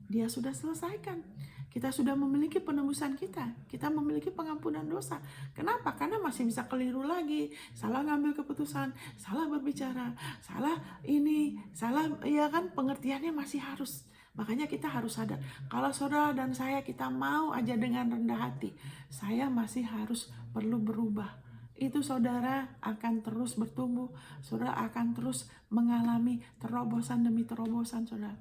Dia sudah selesaikan. Kita sudah memiliki penebusan kita memiliki pengampunan dosa. Kenapa? Karena masih bisa keliru lagi, salah ngambil keputusan, salah berbicara, salah ini, salah, ya kan, pengertiannya masih harus. Makanya kita harus sadar, kalau saudara dan saya kita mau aja dengan rendah hati, saya masih harus perlu berubah. Itu saudara akan terus bertumbuh, saudara akan terus mengalami terobosan demi terobosan saudara.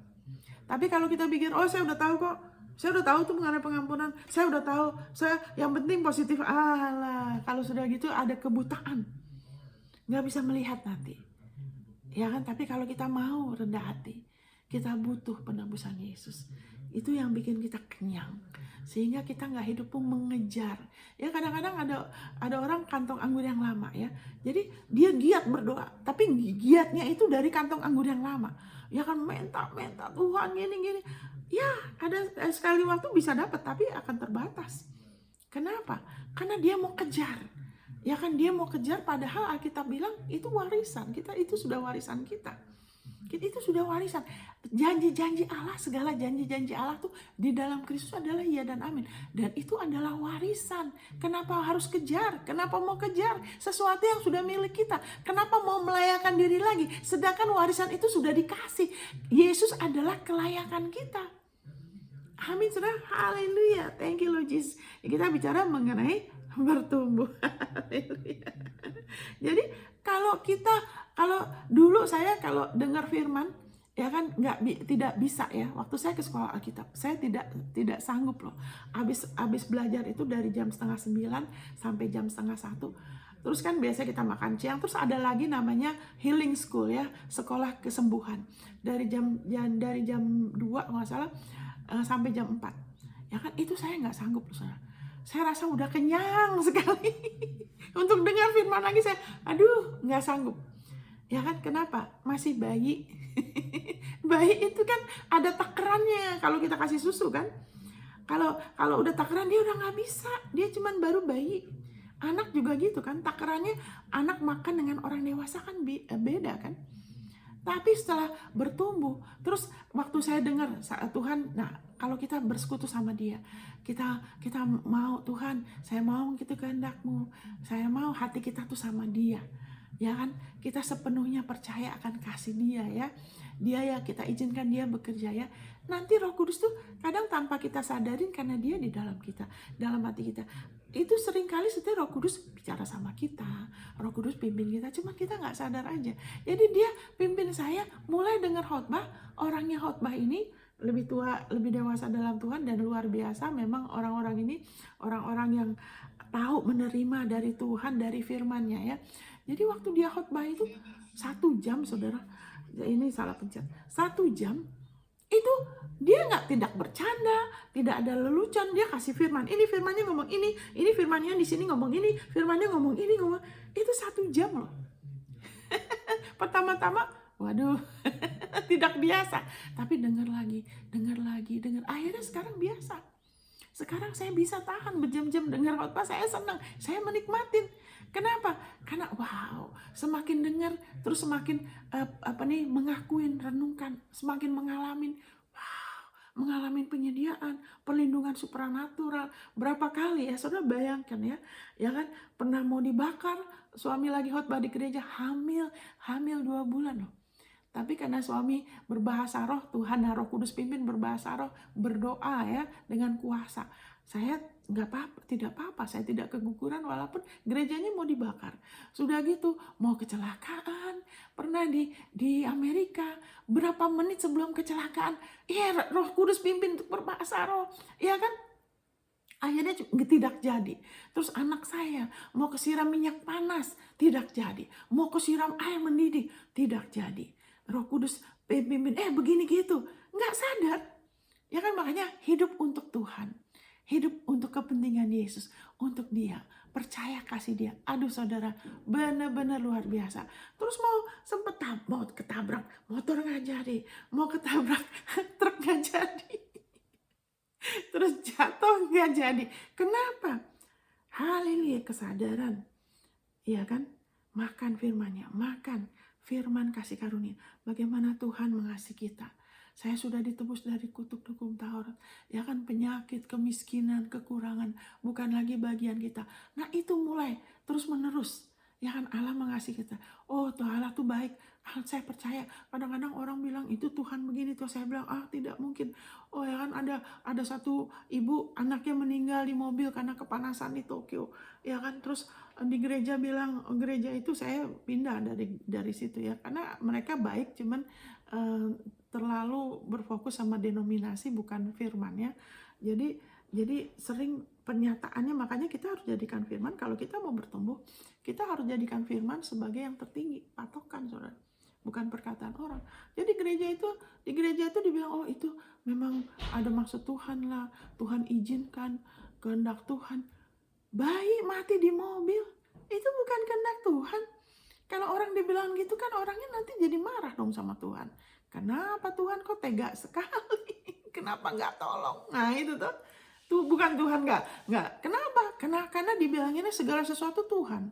Tapi kalau kita pikir, oh saya udah tahu kok, saya udah tahu tuh mengenai pengampunan, saya udah tahu, saya yang penting positif. Alah, kalau sudah gitu ada kebutaan, nggak bisa melihat nanti, ya kan. Tapi kalau kita mau rendah hati, kita butuh penebusan Yesus. Itu yang bikin kita kenyang, sehingga kita nggak hidup pun mengejar. Ya kadang-kadang ada orang kantong anggur yang lama ya, jadi dia giat berdoa, tapi giatnya itu dari kantong anggur yang lama. Ya kan, minta Tuhan gini. Ya ada sekali waktu bisa dapat, tapi akan terbatas. Kenapa? Karena dia mau kejar. Ya kan, dia mau kejar, padahal Alkitab bilang itu warisan kita, itu sudah warisan kita. Itu sudah warisan. Janji-janji Allah, segala janji-janji Allah tuh di dalam Kristus adalah iya dan amin. Dan itu adalah warisan. Kenapa harus kejar? Kenapa mau kejar sesuatu yang sudah milik kita? Kenapa mau melayakan diri lagi? Sedangkan warisan itu sudah dikasih. Yesus adalah kelayakan kita. Amin, saudara. Haleluya. Thank you Lord Jesus. Kita bicara mengenai bertumbuh. Haleluya. Jadi kalau dulu saya kalau dengar firman, ya kan, tidak bisa ya. Waktu saya ke sekolah Alkitab, saya tidak sanggup loh. Habis belajar itu dari jam 8:30 sampai jam 12:30. Terus kan biasa kita makan siang, terus ada lagi namanya healing school ya, sekolah kesembuhan. Dari jam 2 kalau nggak salah sampai jam 4. Ya kan, itu saya nggak sanggup loh saudara. Saya rasa udah kenyang sekali. Untuk dengar firman lagi saya, nggak sanggup. Ya kan, kenapa? Masih bayi. Bayi itu kan ada takarannya kalau kita kasih susu kan. Kalau udah takaran dia udah nggak bisa. Dia cuman baru bayi. Anak juga gitu kan, takarannya anak makan dengan orang dewasa kan beda kan. Tapi setelah bertumbuh, terus waktu saya dengar Tuhan, nah kalau kita bersekutu sama Dia, kita mau, Tuhan, saya mau gitu kehendak-Mu, saya mau hati kita tuh sama Dia, ya kan? Kita sepenuhnya percaya akan kasih Dia ya. Dia ya, kita izinkan Dia bekerja ya. Nanti Roh Kudus tuh kadang tanpa kita sadarin, karena Dia di dalam kita, dalam hati kita. Itu seringkali setiap Roh Kudus bicara sama kita, Roh Kudus pimpin kita, cuma kita nggak sadar aja. Jadi Dia pimpin saya mulai dengar khotbah. Orangnya khotbah ini lebih tua, lebih dewasa dalam Tuhan, dan luar biasa memang orang-orang ini, orang-orang yang tahu menerima dari Tuhan, dari firman-Nya ya. Jadi waktu dia khotbah itu 1 jam saudara, ini salah pencet, 1 jam itu dia tidak bercanda, tidak ada lelucon, dia kasih firman, ini firmannya ngomong ini firmannya di sini ngomong ini, firmannya ngomong ini, itu 1 jam loh. Pertama-tama, waduh, tidak biasa, tapi dengar lagi, akhirnya sekarang biasa. Sekarang saya bisa tahan berjam-jam dengar khotbah, saya senang, saya menikmatin. Kenapa? Karena wow, semakin dengar terus semakin mengakuin, renungkan, semakin mengalami penyediaan, perlindungan supranatural. Berapa kali ya, saudara bayangkan ya kan, pernah mau dibakar, suami lagi khotbah di gereja, hamil 2 bulan loh. Tapi karena suami berbahasa roh, Tuhan Roh Kudus pimpin berbahasa roh, berdoa ya dengan kuasa. Saya tidak apa-apa, saya tidak keguguran walaupun gerejanya mau dibakar. Sudah gitu, mau kecelakaan. Pernah di Amerika, berapa menit sebelum kecelakaan, Roh Kudus pimpin untuk berbahasa roh. Ya kan? Akhirnya tidak jadi. Terus anak saya mau kesiram minyak panas, tidak jadi. Mau kesiram air mendidih, tidak jadi. Roh Kudus pimpin, begini gitu. Nggak sadar. Ya kan, makanya hidup untuk Tuhan. Hidup untuk kepentingan Yesus. Untuk Dia. Percaya kasih Dia. Aduh saudara, benar-benar luar biasa. Terus mau ketabrak, motor nggak jadi. Mau ketabrak, truk nggak jadi. Terus jatuh nggak jadi. Kenapa? Haleluya, kesadaran. Iya kan? Makan firman-Nya, makan firman kasih karunia. Bagaimana Tuhan mengasihi kita. Saya sudah ditebus dari kutuk hukum Taurat. Ya kan, penyakit, kemiskinan, kekurangan bukan lagi bagian kita. Nah, itu mulai terus menerus. Ya kan, Allah mengasihi kita. Oh, Tuhan Allah tuh baik. Saya percaya. Kadang-kadang orang bilang itu Tuhan begini tuh. Saya bilang tidak mungkin. Oh ya kan, ada satu ibu anaknya meninggal di mobil karena kepanasan di Tokyo. Ya kan, terus di gereja bilang, gereja itu saya pindah dari situ ya, karena mereka baik, cuman terlalu berfokus sama denominasi bukan firman ya. Jadi sering pernyataannya, makanya kita harus jadikan firman. Kalau kita mau bertumbuh, kita harus jadikan firman sebagai yang tertinggi, patokan saudara, bukan perkataan orang. Jadi di gereja itu dibilang, oh itu memang ada maksud Tuhan lah, Tuhan izinkan, kehendak Tuhan. Bayi mati di mobil, itu bukan kehendak Tuhan. Kalau orang dibilang gitu kan, orangnya nanti jadi marah dong sama Tuhan. Kenapa Tuhan kok tega sekali? Kenapa nggak tolong? Nah itu tuh bukan Tuhan nggak. Kenapa? Karena dibilanginnya segala sesuatu Tuhan.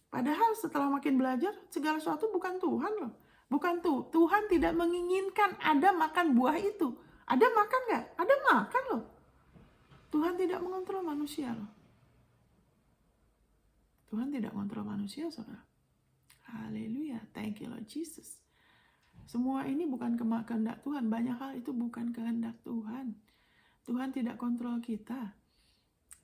Padahal setelah makin belajar, segala sesuatu bukan Tuhan loh. Bukan tuh, Tuhan tidak menginginkan ada makan buah itu. Ada makan nggak? Ada makan loh. Tuhan tidak mengontrol manusia loh. Tuhan tidak mengontrol manusia, saudara. Haleluya, thank you Lord Jesus. Semua ini bukan kehendak Tuhan. Banyak hal itu bukan kehendak Tuhan. Tuhan tidak kontrol kita.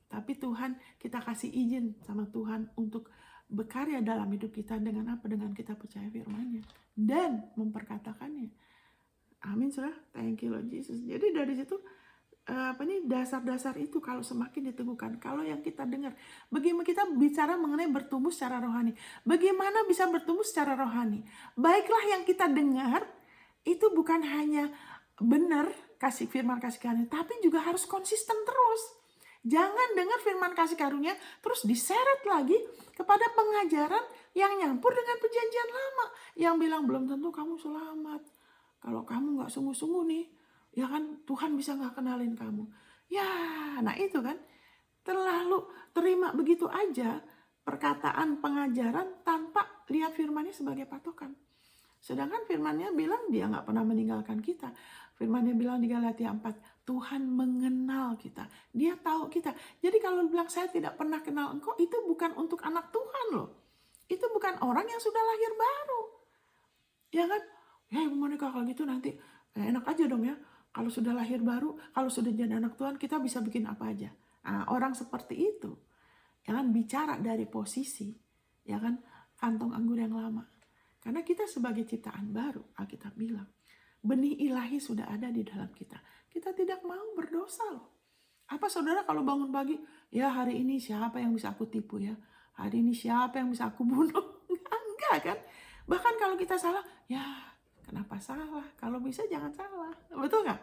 Tapi Tuhan, kita kasih izin sama Tuhan untuk berkarya dalam hidup kita dengan apa? Dengan kita percaya firman-Nya dan memperkatakannya. Amin, saudara. Thank you Lord Jesus. Jadi dari situ dasar-dasar itu kalau semakin diteguhkan, kalau yang kita dengar, bagaimana kita bicara mengenai bertumbuh secara rohani, bagaimana bisa bertumbuh secara rohani, baiklah yang kita dengar itu bukan hanya benar kasih firman kasih karunia, tapi juga harus konsisten terus. Jangan dengar firman kasih karunia terus diseret lagi kepada pengajaran yang nyampur dengan perjanjian lama, yang bilang belum tentu kamu selamat kalau kamu nggak sungguh-sungguh nih. Ya kan, Tuhan bisa gak kenalin kamu. Ya, nah itu kan. Terlalu terima begitu aja perkataan pengajaran tanpa lihat firman-Nya sebagai patokan. Sedangkan firman-Nya bilang dia gak pernah meninggalkan kita. Firman-Nya bilang di Galatia 4, Tuhan mengenal kita. Dia tahu kita. Jadi kalau bilang saya tidak pernah kenal engkau, itu bukan untuk anak Tuhan loh. Itu bukan orang yang sudah lahir baru. Ya kan? Ya Ibu Monica, kalau gitu nanti enak aja dong ya. Kalau sudah lahir baru, kalau sudah jadi anak Tuhan, kita bisa bikin apa aja. Nah, orang seperti itu, ya kan, bicara dari posisi, ya kan, kantong anggur yang lama. Karena kita sebagai ciptaan baru, Alkitab bilang, benih ilahi sudah ada di dalam kita. Kita tidak mau berdosa loh. Apa saudara kalau bangun pagi, ya hari ini siapa yang bisa aku tipu ya? Hari ini siapa yang bisa aku bunuh? Enggak kan? Bahkan kalau kita salah, ya kenapa salah? Kalau bisa jangan salah. Betul nggak?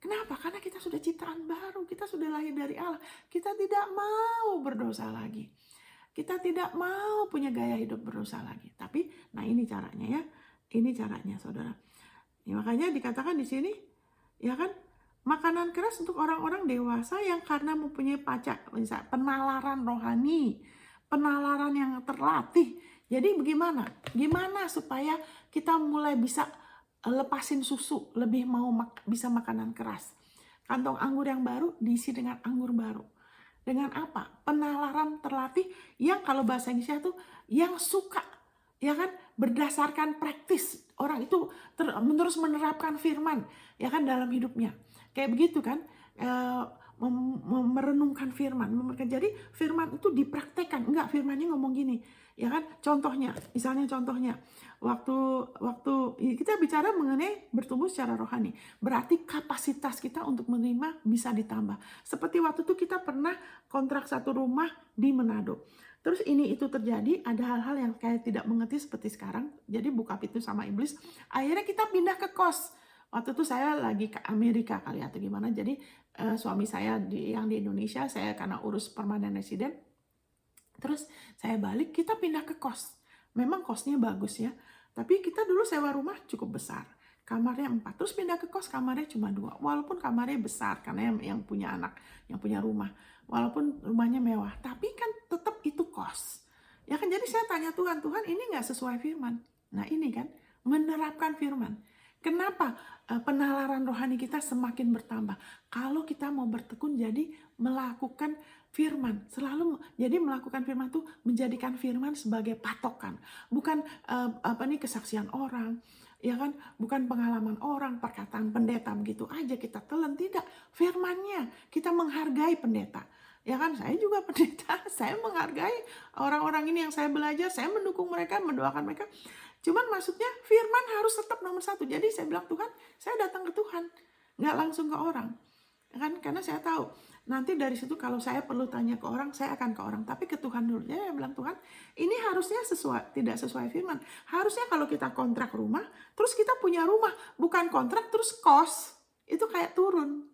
Kenapa? Karena kita sudah ciptaan baru. Kita sudah lahir dari Allah. Kita tidak mau berdosa lagi. Kita tidak mau punya gaya hidup berdosa lagi. Tapi, nah ini caranya ya. Ini caranya saudara. Ya, makanya dikatakan di sini, ya kan, makanan keras untuk orang-orang dewasa yang karena mempunyai penalaran rohani, penalaran yang terlatih. Jadi bagaimana? Gimana supaya kita mulai bisa lepasin susu, lebih mau bisa makanan keras. Kantong anggur yang baru diisi dengan anggur baru. Dengan apa? Penalaran terlatih yang kalau bahasa Inggrisnya tuh yang suka, ya kan, berdasarkan praktis. Orang itu terus menerapkan firman, ya kan, dalam hidupnya. Kayak begitu kan, merenungkan firman. Jadi firman itu dipraktekkan. Enggak, firmannya ngomong gini, ya kan. Contohnya, misalnya contohnya, waktu kita bicara mengenai bertumbuh secara rohani, berarti kapasitas kita untuk menerima bisa ditambah. Seperti waktu itu kita pernah kontrak satu rumah di Manado. Terus itu terjadi, ada hal-hal yang kayak tidak mengerti seperti sekarang. Jadi buka pintu sama iblis. Akhirnya kita pindah ke kos. Waktu itu saya lagi ke Amerika kali atau gimana. Jadi suami saya yang di Indonesia, saya karena urus permanent resident. Terus saya balik, kita pindah ke kos. Memang kosnya bagus ya. Tapi kita dulu sewa rumah cukup besar. Kamarnya 4. Terus pindah ke kos, kamarnya cuma 2. Walaupun kamarnya besar, karena yang punya anak, yang punya rumah. Walaupun rumahnya mewah. Tapi kan tetap itu kos. Ya kan, jadi saya tanya Tuhan, Tuhan ini nggak sesuai firman. Nah ini kan, menerapkan firman. Kenapa penalaran rohani kita semakin bertambah? Kalau kita mau bertekun jadi melakukan firman, selalu jadi melakukan firman itu menjadikan firman sebagai patokan, bukan kesaksian orang, ya kan, bukan pengalaman orang, perkataan pendeta begitu aja kita telan, tidak, firmannya kita menghargai pendeta. Ya kan, saya juga pendeta, saya menghargai orang-orang ini yang saya belajar, saya mendukung mereka, mendoakan mereka. Cuman maksudnya firman harus tetap nomor 1. Jadi saya bilang, Tuhan, saya datang ke Tuhan, nggak langsung ke orang. Kan, karena saya tahu nanti dari situ kalau saya perlu tanya ke orang, saya akan ke orang, tapi ke Tuhan dulu. Jadi saya bilang, Tuhan, ini harusnya tidak sesuai firman. Harusnya kalau kita kontrak rumah, terus kita punya rumah, bukan kontrak terus kos, itu kayak turun.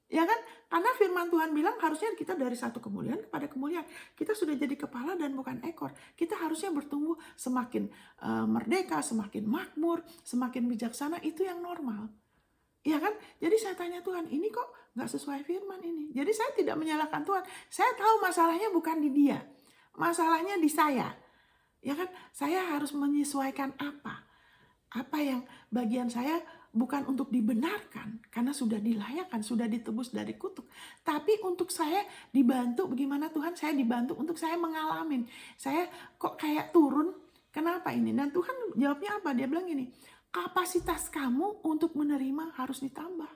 Ya kan? Karena firman Tuhan bilang harusnya kita dari satu kemuliaan kepada kemuliaan. Kita sudah jadi kepala dan bukan ekor. Kita harusnya bertumbuh semakin merdeka, semakin makmur, semakin bijaksana. Itu yang normal. Ya kan? Jadi saya tanya Tuhan, ini kok nggak sesuai firman ini. Jadi saya tidak menyalahkan Tuhan. Saya tahu masalahnya bukan di dia. Masalahnya di saya. Ya kan? Saya harus menyesuaikan apa? Apa yang bagian saya bukan untuk dibenarkan, karena sudah dilayakan, sudah ditebus dari kutuk. Tapi untuk saya dibantu, bagaimana Tuhan, saya dibantu untuk saya mengalamin. Saya kok kayak turun, kenapa ini? Dan Tuhan jawabnya apa? Dia bilang gini, kapasitas kamu untuk menerima harus ditambah.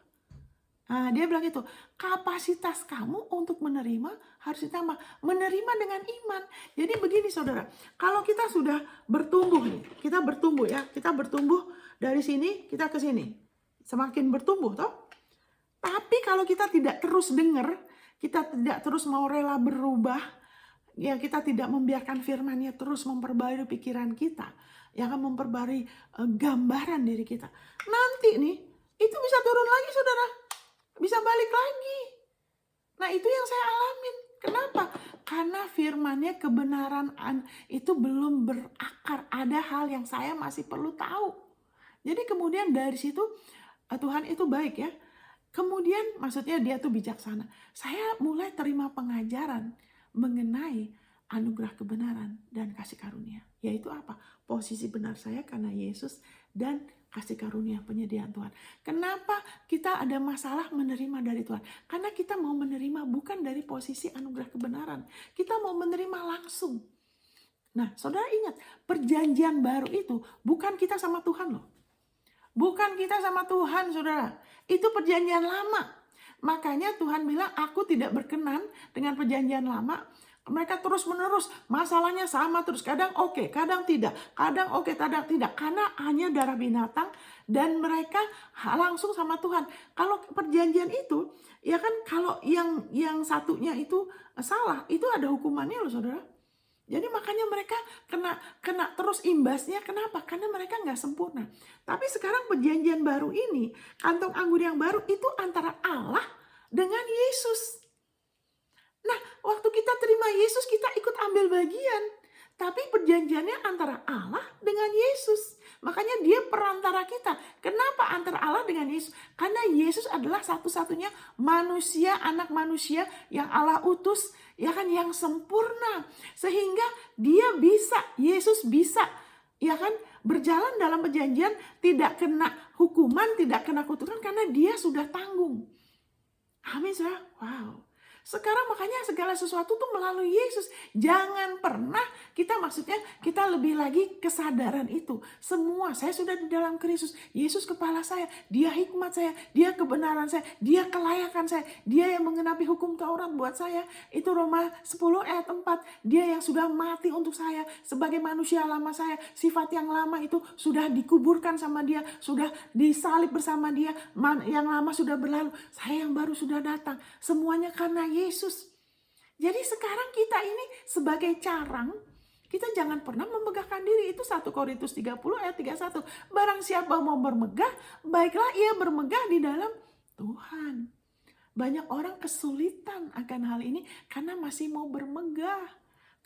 Nah, dia bilang itu, kapasitas kamu untuk menerima harus ditambah. Menerima dengan iman. Jadi begini saudara, kalau kita sudah bertumbuh nih, kita bertumbuh ya, kita bertumbuh dari sini, kita ke sini. Semakin bertumbuh toh. Tapi kalau kita tidak terus dengar, kita tidak terus mau rela berubah, ya kita tidak membiarkan firman-Nya terus memperbarui pikiran kita, yang akan memperbarui gambaran diri kita. Nanti nih, itu bisa turun lagi saudara. Bisa balik lagi. Nah itu yang saya alamin. Kenapa? Karena firman-Nya, kebenaran itu belum berakar. Ada hal yang saya masih perlu tahu. Jadi kemudian dari situ Tuhan itu baik ya. Kemudian maksudnya dia tuh bijaksana. Saya mulai terima pengajaran mengenai anugerah kebenaran dan kasih karunia. Yaitu apa? Posisi benar saya karena Yesus dan kasih karunia penyediaan Tuhan. Kenapa kita ada masalah menerima dari Tuhan? Karena kita mau menerima bukan dari posisi anugerah kebenaran. Kita mau menerima langsung. Nah, saudara ingat, perjanjian baru itu bukan kita sama Tuhan loh. Bukan kita sama Tuhan, saudara. Itu perjanjian lama. Makanya Tuhan bilang, aku tidak berkenan dengan perjanjian lama. Mereka terus menerus, masalahnya sama terus. Kadang oke, kadang tidak. Kadang oke, kadang tidak. Karena hanya darah binatang dan mereka langsung sama Tuhan. Kalau perjanjian itu, ya kan kalau yang satunya itu salah, itu ada hukumannya loh saudara. Jadi makanya mereka kena terus imbasnya. Kenapa? Karena mereka nggak sempurna. Tapi sekarang perjanjian baru ini, kantong anggur yang baru itu antara Allah dengan Yesus. Nah, waktu kita terima Yesus, kita ikut ambil bagian. Tapi perjanjiannya antara Allah dengan Yesus. Makanya dia perantara kita. Kenapa antara Allah dengan Yesus? Karena Yesus adalah satu-satunya manusia, anak manusia yang Allah utus, ya kan, yang sempurna. Sehingga Yesus bisa, ya kan, berjalan dalam perjanjian, tidak kena hukuman, tidak kena kutukan, karena dia sudah tanggung. Amin, saudara. Wow. Sekarang makanya segala sesuatu tuh melalui Yesus. Jangan pernah maksudnya kita lebih lagi kesadaran itu. Semua, saya sudah di dalam Kristus. Yesus kepala saya, dia hikmat saya, dia kebenaran saya, dia kelayakan saya, dia yang menggenapi hukum Taurat buat saya. Itu Roma 10 ayat 4. Dia yang sudah mati untuk saya sebagai manusia lama saya. Sifat yang lama itu sudah dikuburkan sama dia, sudah disalib bersama dia. Yang lama sudah berlalu, saya yang baru sudah datang. Semuanya karena Yesus. Jadi sekarang kita ini sebagai carang, kita jangan pernah memegahkan diri. Itu 1 Korintus 30 ayat 31. Barang siapa mau bermegah, baiklah ia bermegah di dalam Tuhan. Banyak orang kesulitan akan hal ini karena masih mau bermegah.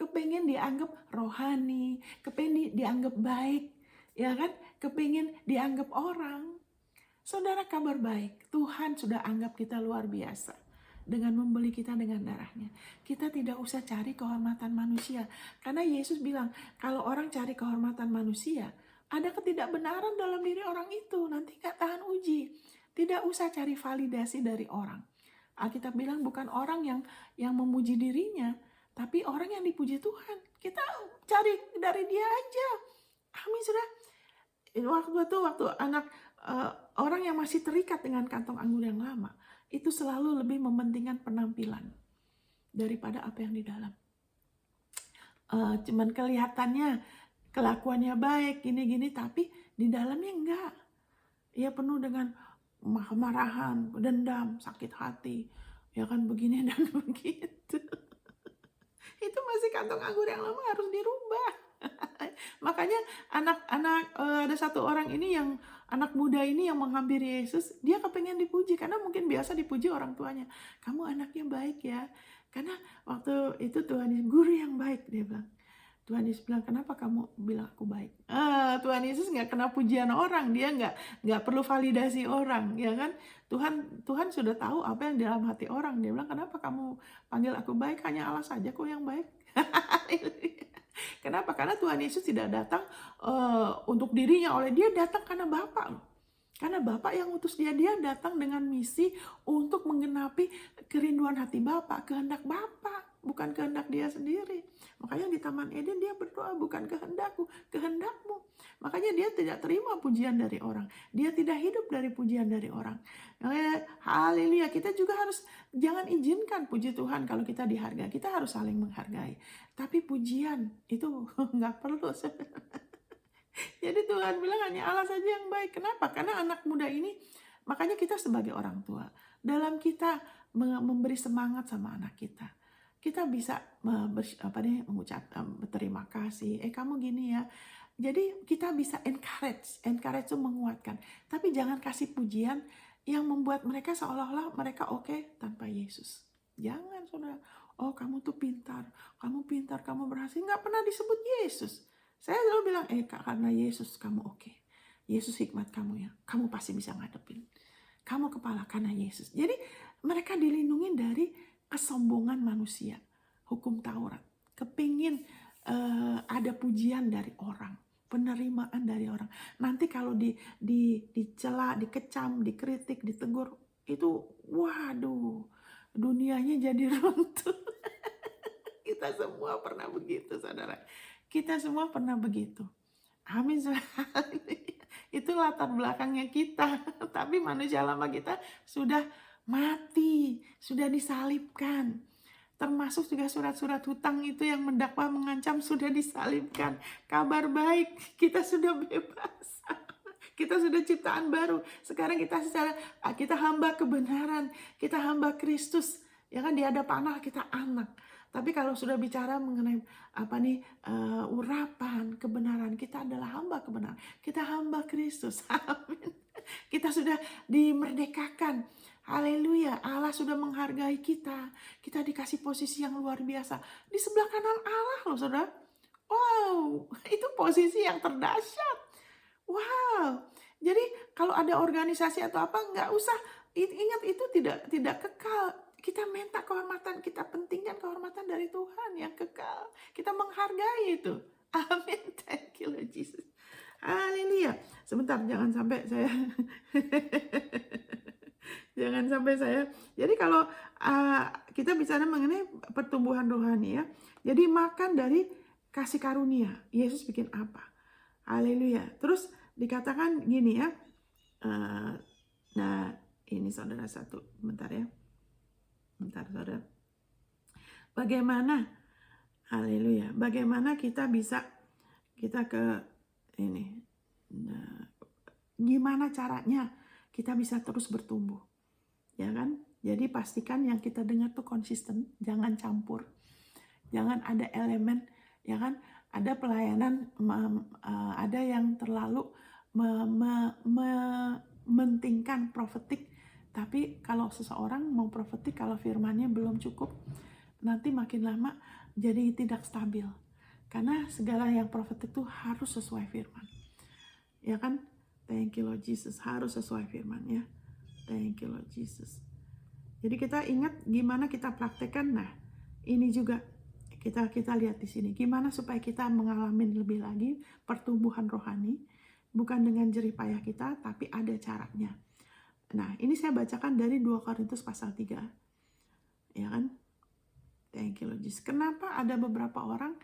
Kepengen dianggap rohani, kepengen dianggap baik, ya kan? Kepengen dianggap orang. Saudara, kabar baik, Tuhan sudah anggap kita luar biasa dengan membeli kita dengan darahnya. Kita tidak usah cari kehormatan manusia. Karena Yesus bilang, kalau orang cari kehormatan manusia, ada ketidakbenaran dalam diri orang itu. Nanti gak tahan uji. Tidak usah cari validasi dari orang. Alkitab bilang bukan orang yang memuji dirinya, tapi orang yang dipuji Tuhan. Kita cari dari dia aja. Amin, saudara. Waktu anak orang yang masih terikat dengan kantong anggur yang lama, itu selalu lebih mementingkan penampilan daripada apa yang di dalam. Cuman kelihatannya, kelakuannya baik, gini-gini, tapi di dalamnya enggak. Ia penuh dengan kemarahan, dendam, sakit hati, ya kan, begini dan begitu. Itu masih kantong anggur yang lama, harus dirubah. Makanya anak-anak ada satu orang ini, yang anak muda ini yang menghampiri Yesus, dia kepengen dipuji karena mungkin biasa dipuji orang tuanya. Kamu anaknya baik ya. Karena waktu itu Tuhan Yesus, guru yang baik, dia bilang. Tuhan Yesus bilang, kenapa kamu bilang aku baik? Tuhan Yesus nggak kena pujian orang, dia nggak perlu validasi orang, ya kan? Tuhan sudah tahu apa yang di dalam hati orang. Dia bilang, kenapa kamu panggil aku baik? Hanya Allah saja kok yang baik. Kenapa? Karena Tuhan Yesus tidak datang untuk dirinya, dia datang karena Bapa loh. Karena Bapa yang utus dia datang dengan misi untuk menggenapi kerinduan hati Bapa, kehendak Bapa, bukan kehendak dia sendiri. Makanya di Taman Eden dia berdoa, bukan kehendakku, kehendakmu. Makanya dia tidak terima pujian dari orang. Dia tidak hidup dari pujian dari orang. Haleluya, kita juga harus jangan izinkan puji Tuhan kalau kita dihargai. Kita harus saling menghargai. Tapi pujian itu nggak perlu. Jadi Tuhan bilang hanya Allah saja yang baik. Kenapa? Karena anak muda ini, makanya kita sebagai orang tua, dalam kita memberi semangat sama anak kita, kita bisa mengucapkan berterima kasih. Kamu gini ya. Jadi kita bisa encourage itu menguatkan. Tapi jangan kasih pujian yang membuat mereka seolah-olah mereka oke tanpa Yesus. Jangan, saudara. Oh, kamu tuh pintar, kamu berhasil. Nggak pernah disebut Yesus. Saya selalu bilang, karena Yesus kamu oke. Yesus hikmat kamu ya. Kamu pasti bisa ngadepin. Kamu kepala karena Yesus. Jadi mereka dilindungi dari kesombongan manusia. Hukum Taurat. Kepingin ada pujian dari orang. Penerimaan dari orang. Nanti kalau dicela, dikecam, dikritik, ditegur. Itu waduh. Dunianya jadi runtuh. Kita semua pernah begitu, saudara. Kita semua pernah begitu. Amin. Itu latar belakangnya kita. Tapi manusia lama kita sudah mati, sudah disalibkan. Termasuk juga surat-surat hutang itu yang mendakwa, mengancam, sudah disalibkan. Kabar baik, kita sudah bebas. Kita sudah ciptaan baru. Sekarang kita hamba kebenaran, kita hamba Kristus. Ya kan, di hadapan Allah kita anak. Tapi kalau sudah bicara mengenai urapan kebenaran, kita adalah hamba kebenaran. Kita hamba Kristus. Amin. Kita sudah dimerdekakan. Haleluya. Allah sudah menghargai kita. Kita dikasih posisi yang luar biasa. Di sebelah kanan Allah loh, saudara. Wow, itu posisi yang terdahsyat. Wow, Jadi kalau ada organisasi atau apa, nggak usah, ingat itu tidak kekal. Kita minta kehormatan, kita pentingkan kehormatan dari Tuhan yang kekal. Kita menghargai itu. Amin. Thank you Lord Jesus. Haleluya. Sebentar, jangan sampai saya jangan sampai saya. Jadi kalau kita bicara mengenai pertumbuhan rohani ya. Jadi makan dari kasih karunia. Yesus bikin apa? Haleluya. Terus dikatakan gini ya. Nah, ini saudara satu. Bentar ya. Bentar saudara. Bagaimana? Haleluya. Bagaimana kita bisa ke ini. Nah, gimana caranya kita bisa terus bertumbuh? Ya kan? Jadi pastikan yang kita dengar tuh konsisten, jangan campur. Jangan ada elemen, ya kan? Ada pelayanan, ada yang terlalu mementingkan profetik, tapi kalau seseorang mau profetik, kalau firmannya belum cukup, nanti makin lama jadi tidak stabil. Karena segala yang profetik itu harus sesuai firman. Ya kan? Thank you Lord Jesus, harus sesuai firman ya. Thank you Lord Jesus. Jadi kita ingat gimana kita praktekkan. Nah, ini juga kita lihat di sini. Gimana supaya kita mengalami lebih lagi pertumbuhan rohani, bukan dengan jerih payah kita, tapi ada caranya. Nah, ini saya bacakan dari 2 Korintus pasal 3. Ya kan? Thank you Lord Jesus. Kenapa ada beberapa orang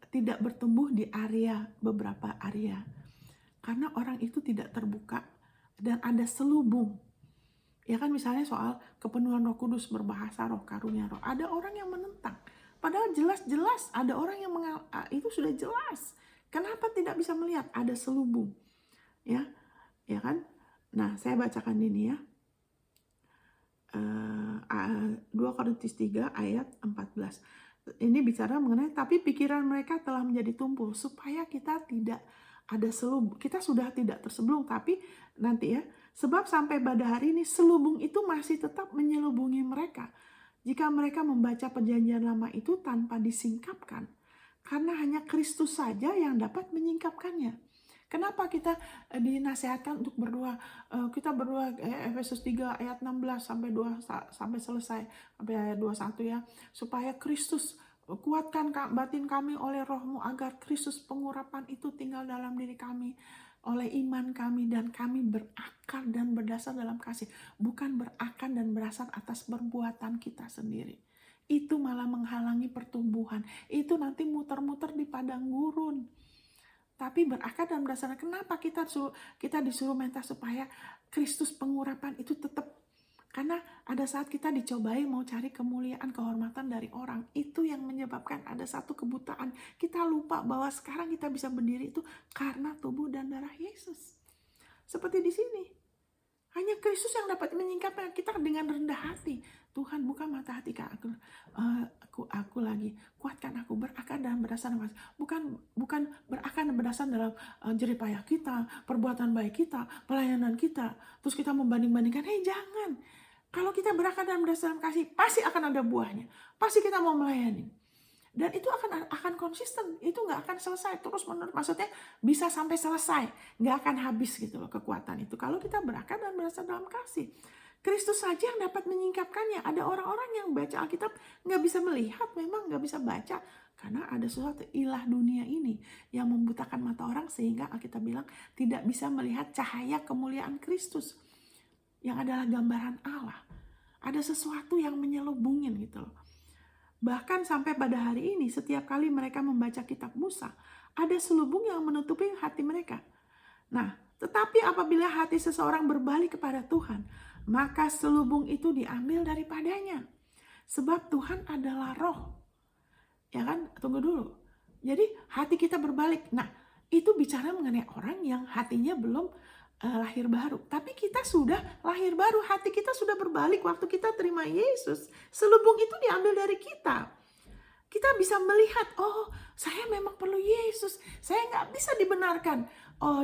tidak bertumbuh di beberapa area? Karena orang itu tidak terbuka dan ada selubung. Ya kan, misalnya soal kepenuhan Roh Kudus, berbahasa roh, karunia roh. Ada orang yang menentang. Padahal jelas-jelas ada orang yang itu sudah jelas. Kenapa tidak bisa melihat? Ada selubung. Ya kan? Nah, saya bacakan ini ya. 2 Korintus 3 ayat 14. Ini bicara mengenai tapi pikiran mereka telah menjadi tumpul supaya kita tidak ada selubung. Kita sudah tidak terselubung, tapi nanti ya, sebab sampai pada hari ini selubung itu masih tetap menyelubungi mereka. Jika mereka membaca perjanjian lama itu tanpa disingkapkan, karena hanya Kristus saja yang dapat menyingkapkannya. Kenapa kita dinasihatkan untuk berdoa? Kita berdoa Efesus 3 ayat 16 sampai selesai, sampai ayat 21 ya, supaya Kristus kuatkan batin kami oleh roh-Mu agar Kristus pengurapan itu tinggal dalam diri kami oleh iman kami, dan kami berakar dan berdasar dalam kasih, bukan berakar dan berdasar atas perbuatan kita sendiri. Itu malah menghalangi pertumbuhan. Itu nanti muter-muter di padang gurun. Tapi berakar dan berdasar, kenapa kita disuruh minta supaya Kristus pengurapan itu tetap. Karena ada saat kita dicobai mau cari kemuliaan, kehormatan dari orang. Itu yang menyebabkan ada satu kebutaan. Kita lupa bahwa sekarang kita bisa berdiri itu karena tubuh dan darah Yesus. Seperti di sini. Hanya Kristus yang dapat menyingkapkan kita dengan rendah hati. Tuhan, buka mata hati aku lagi. Kuatkan aku, berakar dan berdasar dalam, bukan berakar dan berdasar dalam jerih payah kita, perbuatan baik kita, pelayanan kita. Terus kita membanding-bandingkan. Jangan. Kalau kita berakar dan berdasar dalam kasih, pasti akan ada buahnya. Pasti kita mau melayani. Dan itu akan konsisten, itu nggak akan selesai terus menerus, maksudnya bisa sampai selesai, nggak akan habis gitu loh kekuatan itu. Kalau kita berakar dan berdasar dalam kasih, Kristus saja yang dapat menyingkapkannya. Ada orang-orang yang baca Alkitab nggak bisa melihat, memang nggak bisa baca, karena ada sesuatu ilah dunia ini yang membutakan mata orang, sehingga Alkitab bilang tidak bisa melihat cahaya kemuliaan Kristus yang adalah gambaran Allah. Ada sesuatu yang menyelubungin gitu loh. Bahkan sampai pada hari ini, setiap kali mereka membaca kitab Musa, ada selubung yang menutupi hati mereka. Nah, tetapi apabila hati seseorang berbalik kepada Tuhan, maka selubung itu diambil daripadanya. Sebab Tuhan adalah roh. Ya kan? Tunggu dulu. Jadi hati kita berbalik. Nah, itu bicara mengenai orang yang hatinya belum lahir baru. Tapi kita sudah lahir baru, hati kita sudah berbalik waktu kita terima Yesus. Selubung itu diambil dari kita. Kita bisa melihat, oh saya memang perlu Yesus. Saya nggak bisa dibenarkan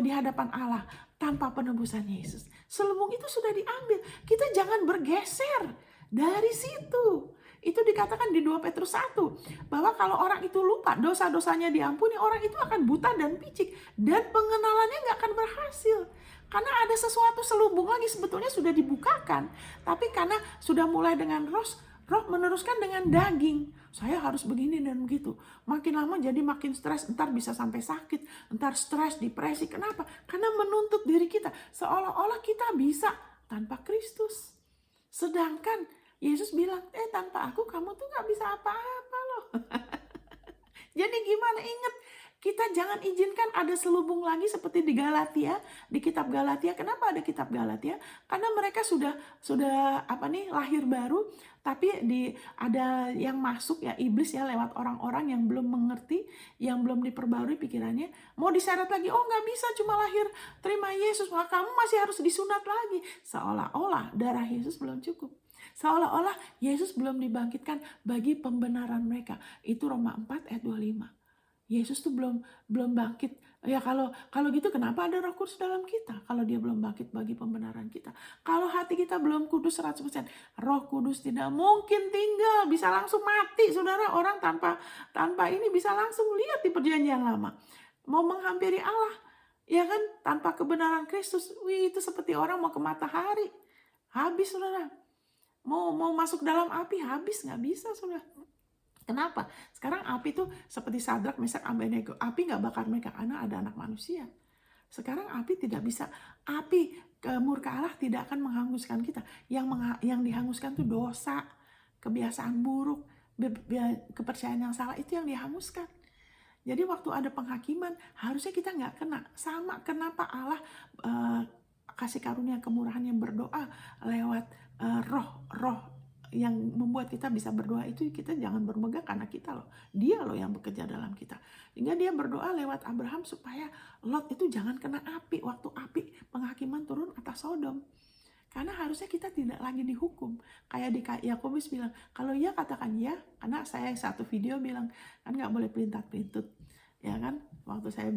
di hadapan Allah tanpa penebusan Yesus. Selubung itu sudah diambil. Kita jangan bergeser dari situ. Itu dikatakan di 2 Petrus 1 bahwa kalau orang itu lupa dosa-dosanya diampuni, orang itu akan buta dan picik dan pengenalannya nggak akan berhasil. Karena ada sesuatu selubung lagi sebetulnya sudah dibukakan, tapi karena sudah mulai dengan roh meneruskan dengan daging. Saya harus begini dan begitu. Makin lama jadi makin stres, entar bisa sampai sakit, entar stres, depresi. Kenapa? Karena menuntut diri kita seolah-olah kita bisa tanpa Kristus. Sedangkan Yesus bilang, tanpa aku kamu tuh gak bisa apa-apa loh. Jadi gimana? Ingat, kita jangan izinkan ada selubung lagi seperti di Galatia, di kitab Galatia. Kenapa ada kitab Galatia? Karena mereka sudah lahir baru, tapi ada yang masuk ya, iblis ya, lewat orang-orang yang belum mengerti, yang belum diperbarui pikirannya. Mau diseret lagi, oh nggak bisa, cuma lahir terima Yesus, maka kamu masih harus disunat lagi. Seolah-olah darah Yesus belum cukup. Seolah-olah Yesus belum dibangkitkan bagi pembenaran mereka. Itu Roma 4 ayat 25. Yesus tuh belum bangkit. Ya kalau gitu kenapa ada Roh Kudus dalam kita? Kalau dia belum bangkit bagi pembenaran kita. Kalau hati kita belum kudus 100%, Roh Kudus tidak mungkin tinggal, bisa langsung mati. Saudara, orang tanpa ini bisa langsung lihat di perjanjian lama. Mau menghampiri Allah, ya kan, tanpa kebenaran Kristus, itu seperti orang mau ke matahari. Habis, Saudara. Mau masuk dalam api, habis, nggak bisa, Saudara. Kenapa? Sekarang api itu seperti Sadrak, Mesak, Abednego. Api nggak bakar mereka karena ada anak manusia. Sekarang api tidak bisa. Api murka Allah tidak akan menghanguskan kita. Yang dihanguskan itu dosa, kebiasaan buruk, kepercayaan yang salah, itu yang dihanguskan. Jadi waktu ada penghakiman, harusnya kita nggak kena. Sama kenapa Allah kasih karunia kemurahan yang berdoa lewat roh yang membuat kita bisa berdoa itu. Kita jangan bermegah karena kita loh. Dia loh yang bekerja dalam kita. Sehingga dia berdoa lewat Abraham supaya Lot itu jangan kena api. Waktu api penghakiman turun atas Sodom. Karena harusnya kita tidak lagi dihukum. Kayak di Yakobus bilang, kalau ya katakan ya. Karena saya satu video bilang, kan gak boleh pelintat-pelintut. Ya kan, waktu saya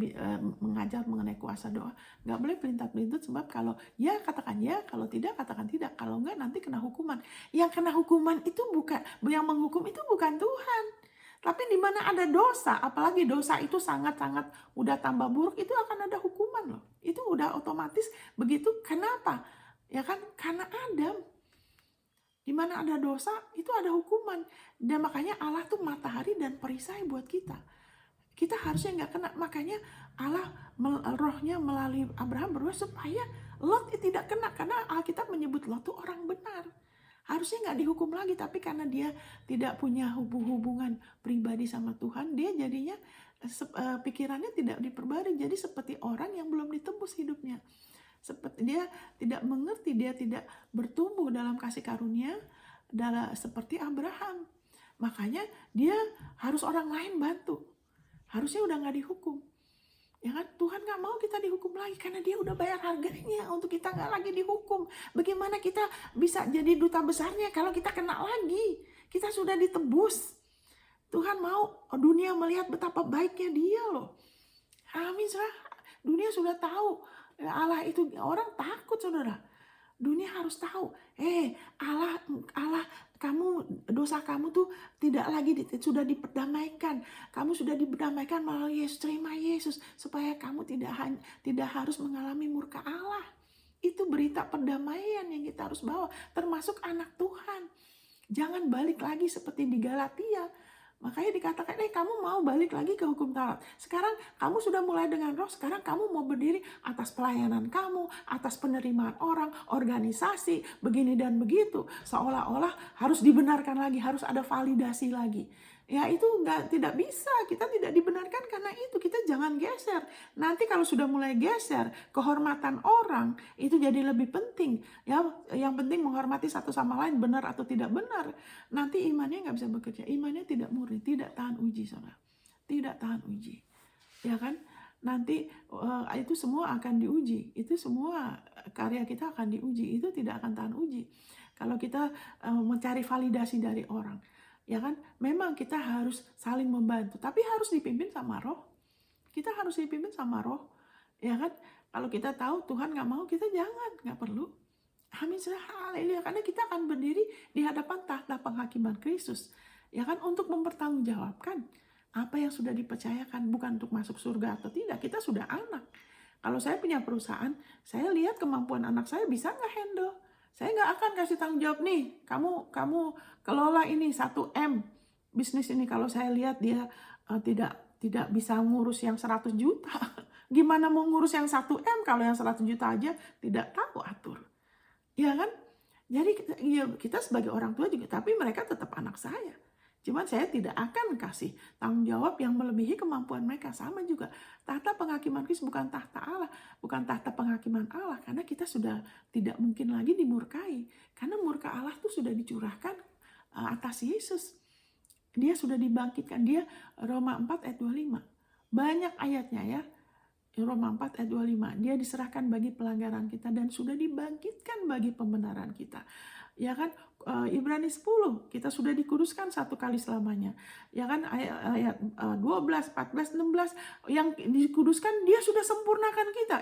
mengajar mengenai kuasa doa, nggak boleh pelintat-pelintut, sebab kalau ya katakan ya, kalau tidak katakan tidak, kalau enggak nanti kena hukuman. Yang kena hukuman itu bukan, yang menghukum itu bukan Tuhan, tapi di mana ada dosa, apalagi dosa itu sangat-sangat udah tambah buruk, itu akan ada hukuman loh. Itu udah otomatis begitu. Kenapa? Ya kan, karena Adam. Di mana ada dosa itu ada hukuman. Dan makanya Allah tuh matahari dan perisai buat kita. Kita harusnya nggak kena. Makanya Allah rohnya melalui Abraham berdoa supaya Lot tidak kena. Karena Alkitab menyebut Lot itu orang benar. Harusnya nggak dihukum lagi. Tapi karena dia tidak punya hubungan pribadi sama Tuhan, dia jadinya pikirannya tidak diperbarui. Jadi seperti orang yang belum ditebus hidupnya. Seperti dia tidak mengerti, dia tidak bertumbuh dalam kasih karunia seperti Abraham. Makanya dia harus orang lain bantu. Harusnya udah gak dihukum. Ya kan, Tuhan gak mau kita dihukum lagi karena dia udah bayar harganya untuk kita gak lagi dihukum. Bagaimana kita bisa jadi duta besarnya kalau kita kena lagi? Kita sudah ditebus. Tuhan mau dunia melihat betapa baiknya dia loh. Amin, saudara. Dunia sudah tahu Allah itu, orang takut, saudara. Dunia harus tahu, Allah, kamu, dosa kamu tuh tidak lagi sudah diperdamaikan. Kamu sudah diperdamaikan melalui Yesus. Terima Yesus supaya kamu tidak harus mengalami murka Allah. Itu berita perdamaian yang kita harus bawa, termasuk anak Tuhan. Jangan balik lagi seperti di Galatia. Makanya dikatakan, kamu mau balik lagi ke hukum Taurat. Sekarang kamu sudah mulai dengan roh, sekarang kamu mau berdiri atas pelayanan kamu, atas penerimaan orang, organisasi, begini dan begitu. Seolah-olah harus dibenarkan lagi, harus ada validasi lagi. Ya itu tidak bisa, kita tidak dibenarkan karena itu. Kita jangan geser. Nanti kalau sudah mulai geser, kehormatan orang itu jadi lebih penting. Ya, yang penting menghormati satu sama lain, benar atau tidak benar. Nanti imannya nggak bisa bekerja, imannya tidak murni, tidak tahan uji, saudara. Tidak tahan uji, ya kan? Nanti itu semua akan diuji, itu semua karya kita akan diuji, itu tidak akan tahan uji. Kalau kita mencari validasi dari orang, ya kan, memang kita harus saling membantu, tapi harus dipimpin sama roh. Kita harus dipimpin sama roh, ya kan. Kalau kita tahu Tuhan nggak mau, kita jangan, nggak perlu. Amin, haleluya. Karena kita akan berdiri di hadapan tahta penghakiman Kristus. Ya kan, untuk mempertanggungjawabkan apa yang sudah dipercayakan, bukan untuk masuk surga atau tidak. Kita sudah anak. Kalau saya punya perusahaan, saya lihat kemampuan anak saya bisa nggak handle. Saya nggak akan kasih tanggung jawab nih, kamu kelola ini 1M bisnis ini. Kalau saya lihat dia tidak bisa ngurus yang 100 juta. Gimana mau ngurus yang 1M kalau yang 100 juta aja tidak tahu atur. Ya kan? Jadi kita sebagai orang tua juga, tapi mereka tetap anak saya. Cuman saya tidak akan kasih tanggung jawab yang melebihi kemampuan mereka. Sama juga, tahta penghakiman Kristus bukan tahta Allah, bukan tahta penghakiman Allah. Karena kita sudah tidak mungkin lagi dimurkai. Karena murka Allah itu sudah dicurahkan atas Yesus. Dia sudah dibangkitkan. Dia Roma 4 ayat 25. Banyak ayatnya ya. Roma 4 ayat 25. Dia diserahkan bagi pelanggaran kita dan sudah dibangkitkan bagi pembenaran kita. Ya kan, Ibrani 10, kita sudah dikuduskan satu kali selamanya. Ya kan, ayat 12, 14, 16, yang dikuduskan dia sudah sempurnakan kita.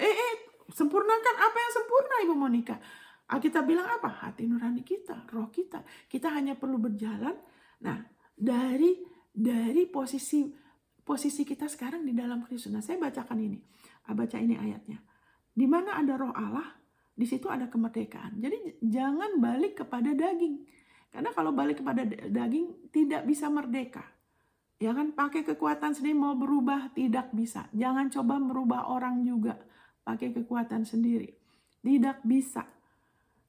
Sempurnakan apa yang sempurna, Ibu Monica? Kita bilang apa? Hati nurani kita, roh kita. Kita hanya perlu berjalan. Nah, dari posisi kita sekarang di dalam Kristus. Nah, saya bacakan ini. Baca ini ayatnya. Di mana ada roh Allah, di situ ada kemerdekaan. Jadi jangan balik kepada daging. Karena kalau balik kepada daging tidak bisa merdeka. Ya kan, pakai kekuatan sendiri mau berubah tidak bisa. Jangan coba merubah orang juga pakai kekuatan sendiri. Tidak bisa.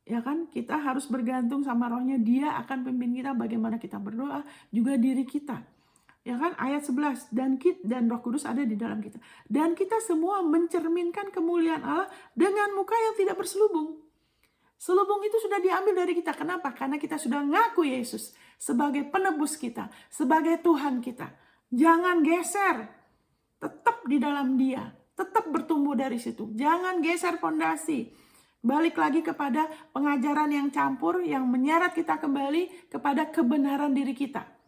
Ya kan, kita harus bergantung sama rohnya. Dia akan pimpin kita bagaimana kita berdoa, juga diri kita. Ya kan, ayat 11, dan Roh Kudus ada di dalam kita. Dan kita semua mencerminkan kemuliaan Allah dengan muka yang tidak berselubung. Selubung itu sudah diambil dari kita. Kenapa? Karena kita sudah ngaku Yesus sebagai penebus kita, sebagai Tuhan kita. Jangan geser. Tetap di dalam Dia. Tetap bertumbuh dari situ. Jangan geser fondasi. Balik lagi kepada pengajaran yang campur, yang menyeret kita kembali kepada kebenaran diri kita.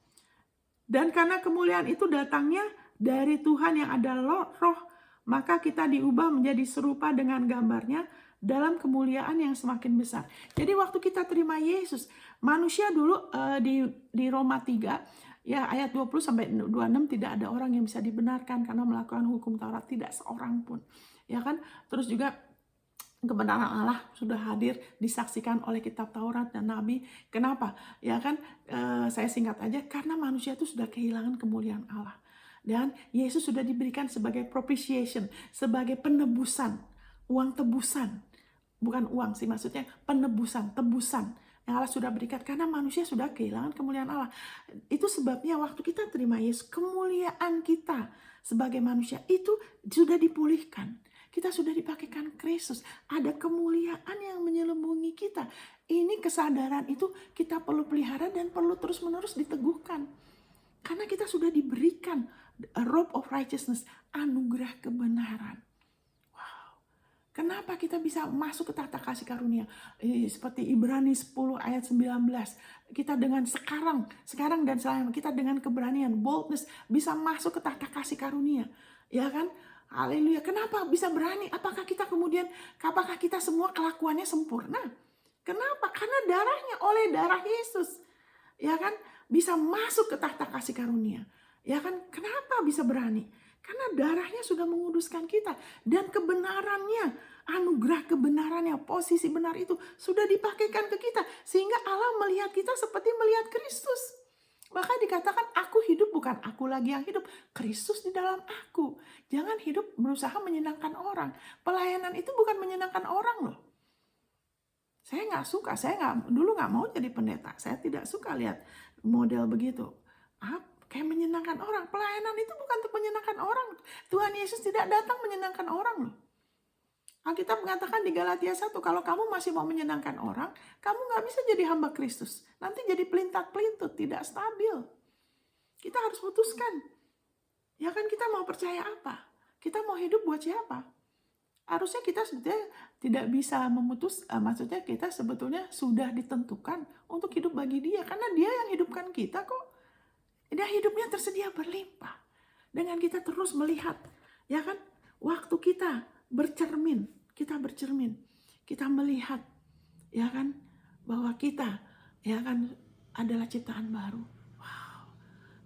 Dan karena kemuliaan itu datangnya dari Tuhan yang adalah roh, maka kita diubah menjadi serupa dengan gambarnya dalam kemuliaan yang semakin besar. Jadi waktu kita terima Yesus, manusia dulu di Roma 3, ya ayat 20-26, tidak ada orang yang bisa dibenarkan karena melakukan hukum Taurat, tidak seorang pun. Ya kan? Terus juga kebenaran Allah sudah hadir, disaksikan oleh kitab Taurat dan Nabi. Kenapa? Ya kan, saya singkat aja, karena manusia itu sudah kehilangan kemuliaan Allah. Dan Yesus sudah diberikan sebagai propitiation, sebagai penebusan, uang tebusan. Bukan uang sih, maksudnya penebusan, tebusan yang Allah sudah berikan karena manusia sudah kehilangan kemuliaan Allah. Itu sebabnya waktu kita terima Yesus, kemuliaan kita sebagai manusia itu sudah dipulihkan. Kita sudah dipakaikan Kristus. Ada kemuliaan yang menyelubungi kita. Ini kesadaran itu kita perlu pelihara dan perlu terus-menerus diteguhkan. Karena kita sudah diberikan a robe of righteousness, anugerah kebenaran. Wow. Kenapa kita bisa masuk ke tahta kasih karunia? Seperti Ibrani 10 ayat 19. Kita dengan sekarang dan selamanya, kita dengan keberanian, boldness, bisa masuk ke tahta kasih karunia. Ya kan? Haleluya. Kenapa bisa berani? Apakah kita semua kelakuannya sempurna? Kenapa? Karena darahnya, oleh darah Yesus. Ya kan? Bisa masuk ke tahta kasih karunia. Ya kan? Kenapa bisa berani? Karena darahnya sudah menguduskan kita. Dan kebenarannya, anugerah kebenarannya, posisi benar itu sudah dipakaikan ke kita. Sehingga Allah melihat kita seperti melihat Kristus. Maka dikatakan aku hidup, bukan aku lagi yang hidup, Kristus di dalam aku. Jangan hidup berusaha menyenangkan orang. Pelayanan itu bukan menyenangkan orang loh. Saya nggak suka, dulu nggak mau jadi pendeta. Saya tidak suka lihat model begitu. Kayak menyenangkan orang. Pelayanan itu bukan untuk menyenangkan orang. Tuhan Yesus tidak datang menyenangkan orang loh. Alkitab mengatakan di Galatia 1, kalau kamu masih mau menyenangkan orang, kamu gak bisa jadi hamba Kristus. Nanti jadi pelintak-pelintut, tidak stabil. Kita harus putuskan. Ya kan, kita mau percaya apa? Kita mau hidup buat siapa? Harusnya kita sebetulnya tidak bisa maksudnya kita sebetulnya sudah ditentukan untuk hidup bagi Dia. Karena Dia yang hidupkan kita kok. Dia hidupnya tersedia berlimpah. Dengan kita terus melihat. Ya kan, waktu kita bercermin, kita melihat ya kan, bahwa kita ya kan adalah ciptaan baru. Wow,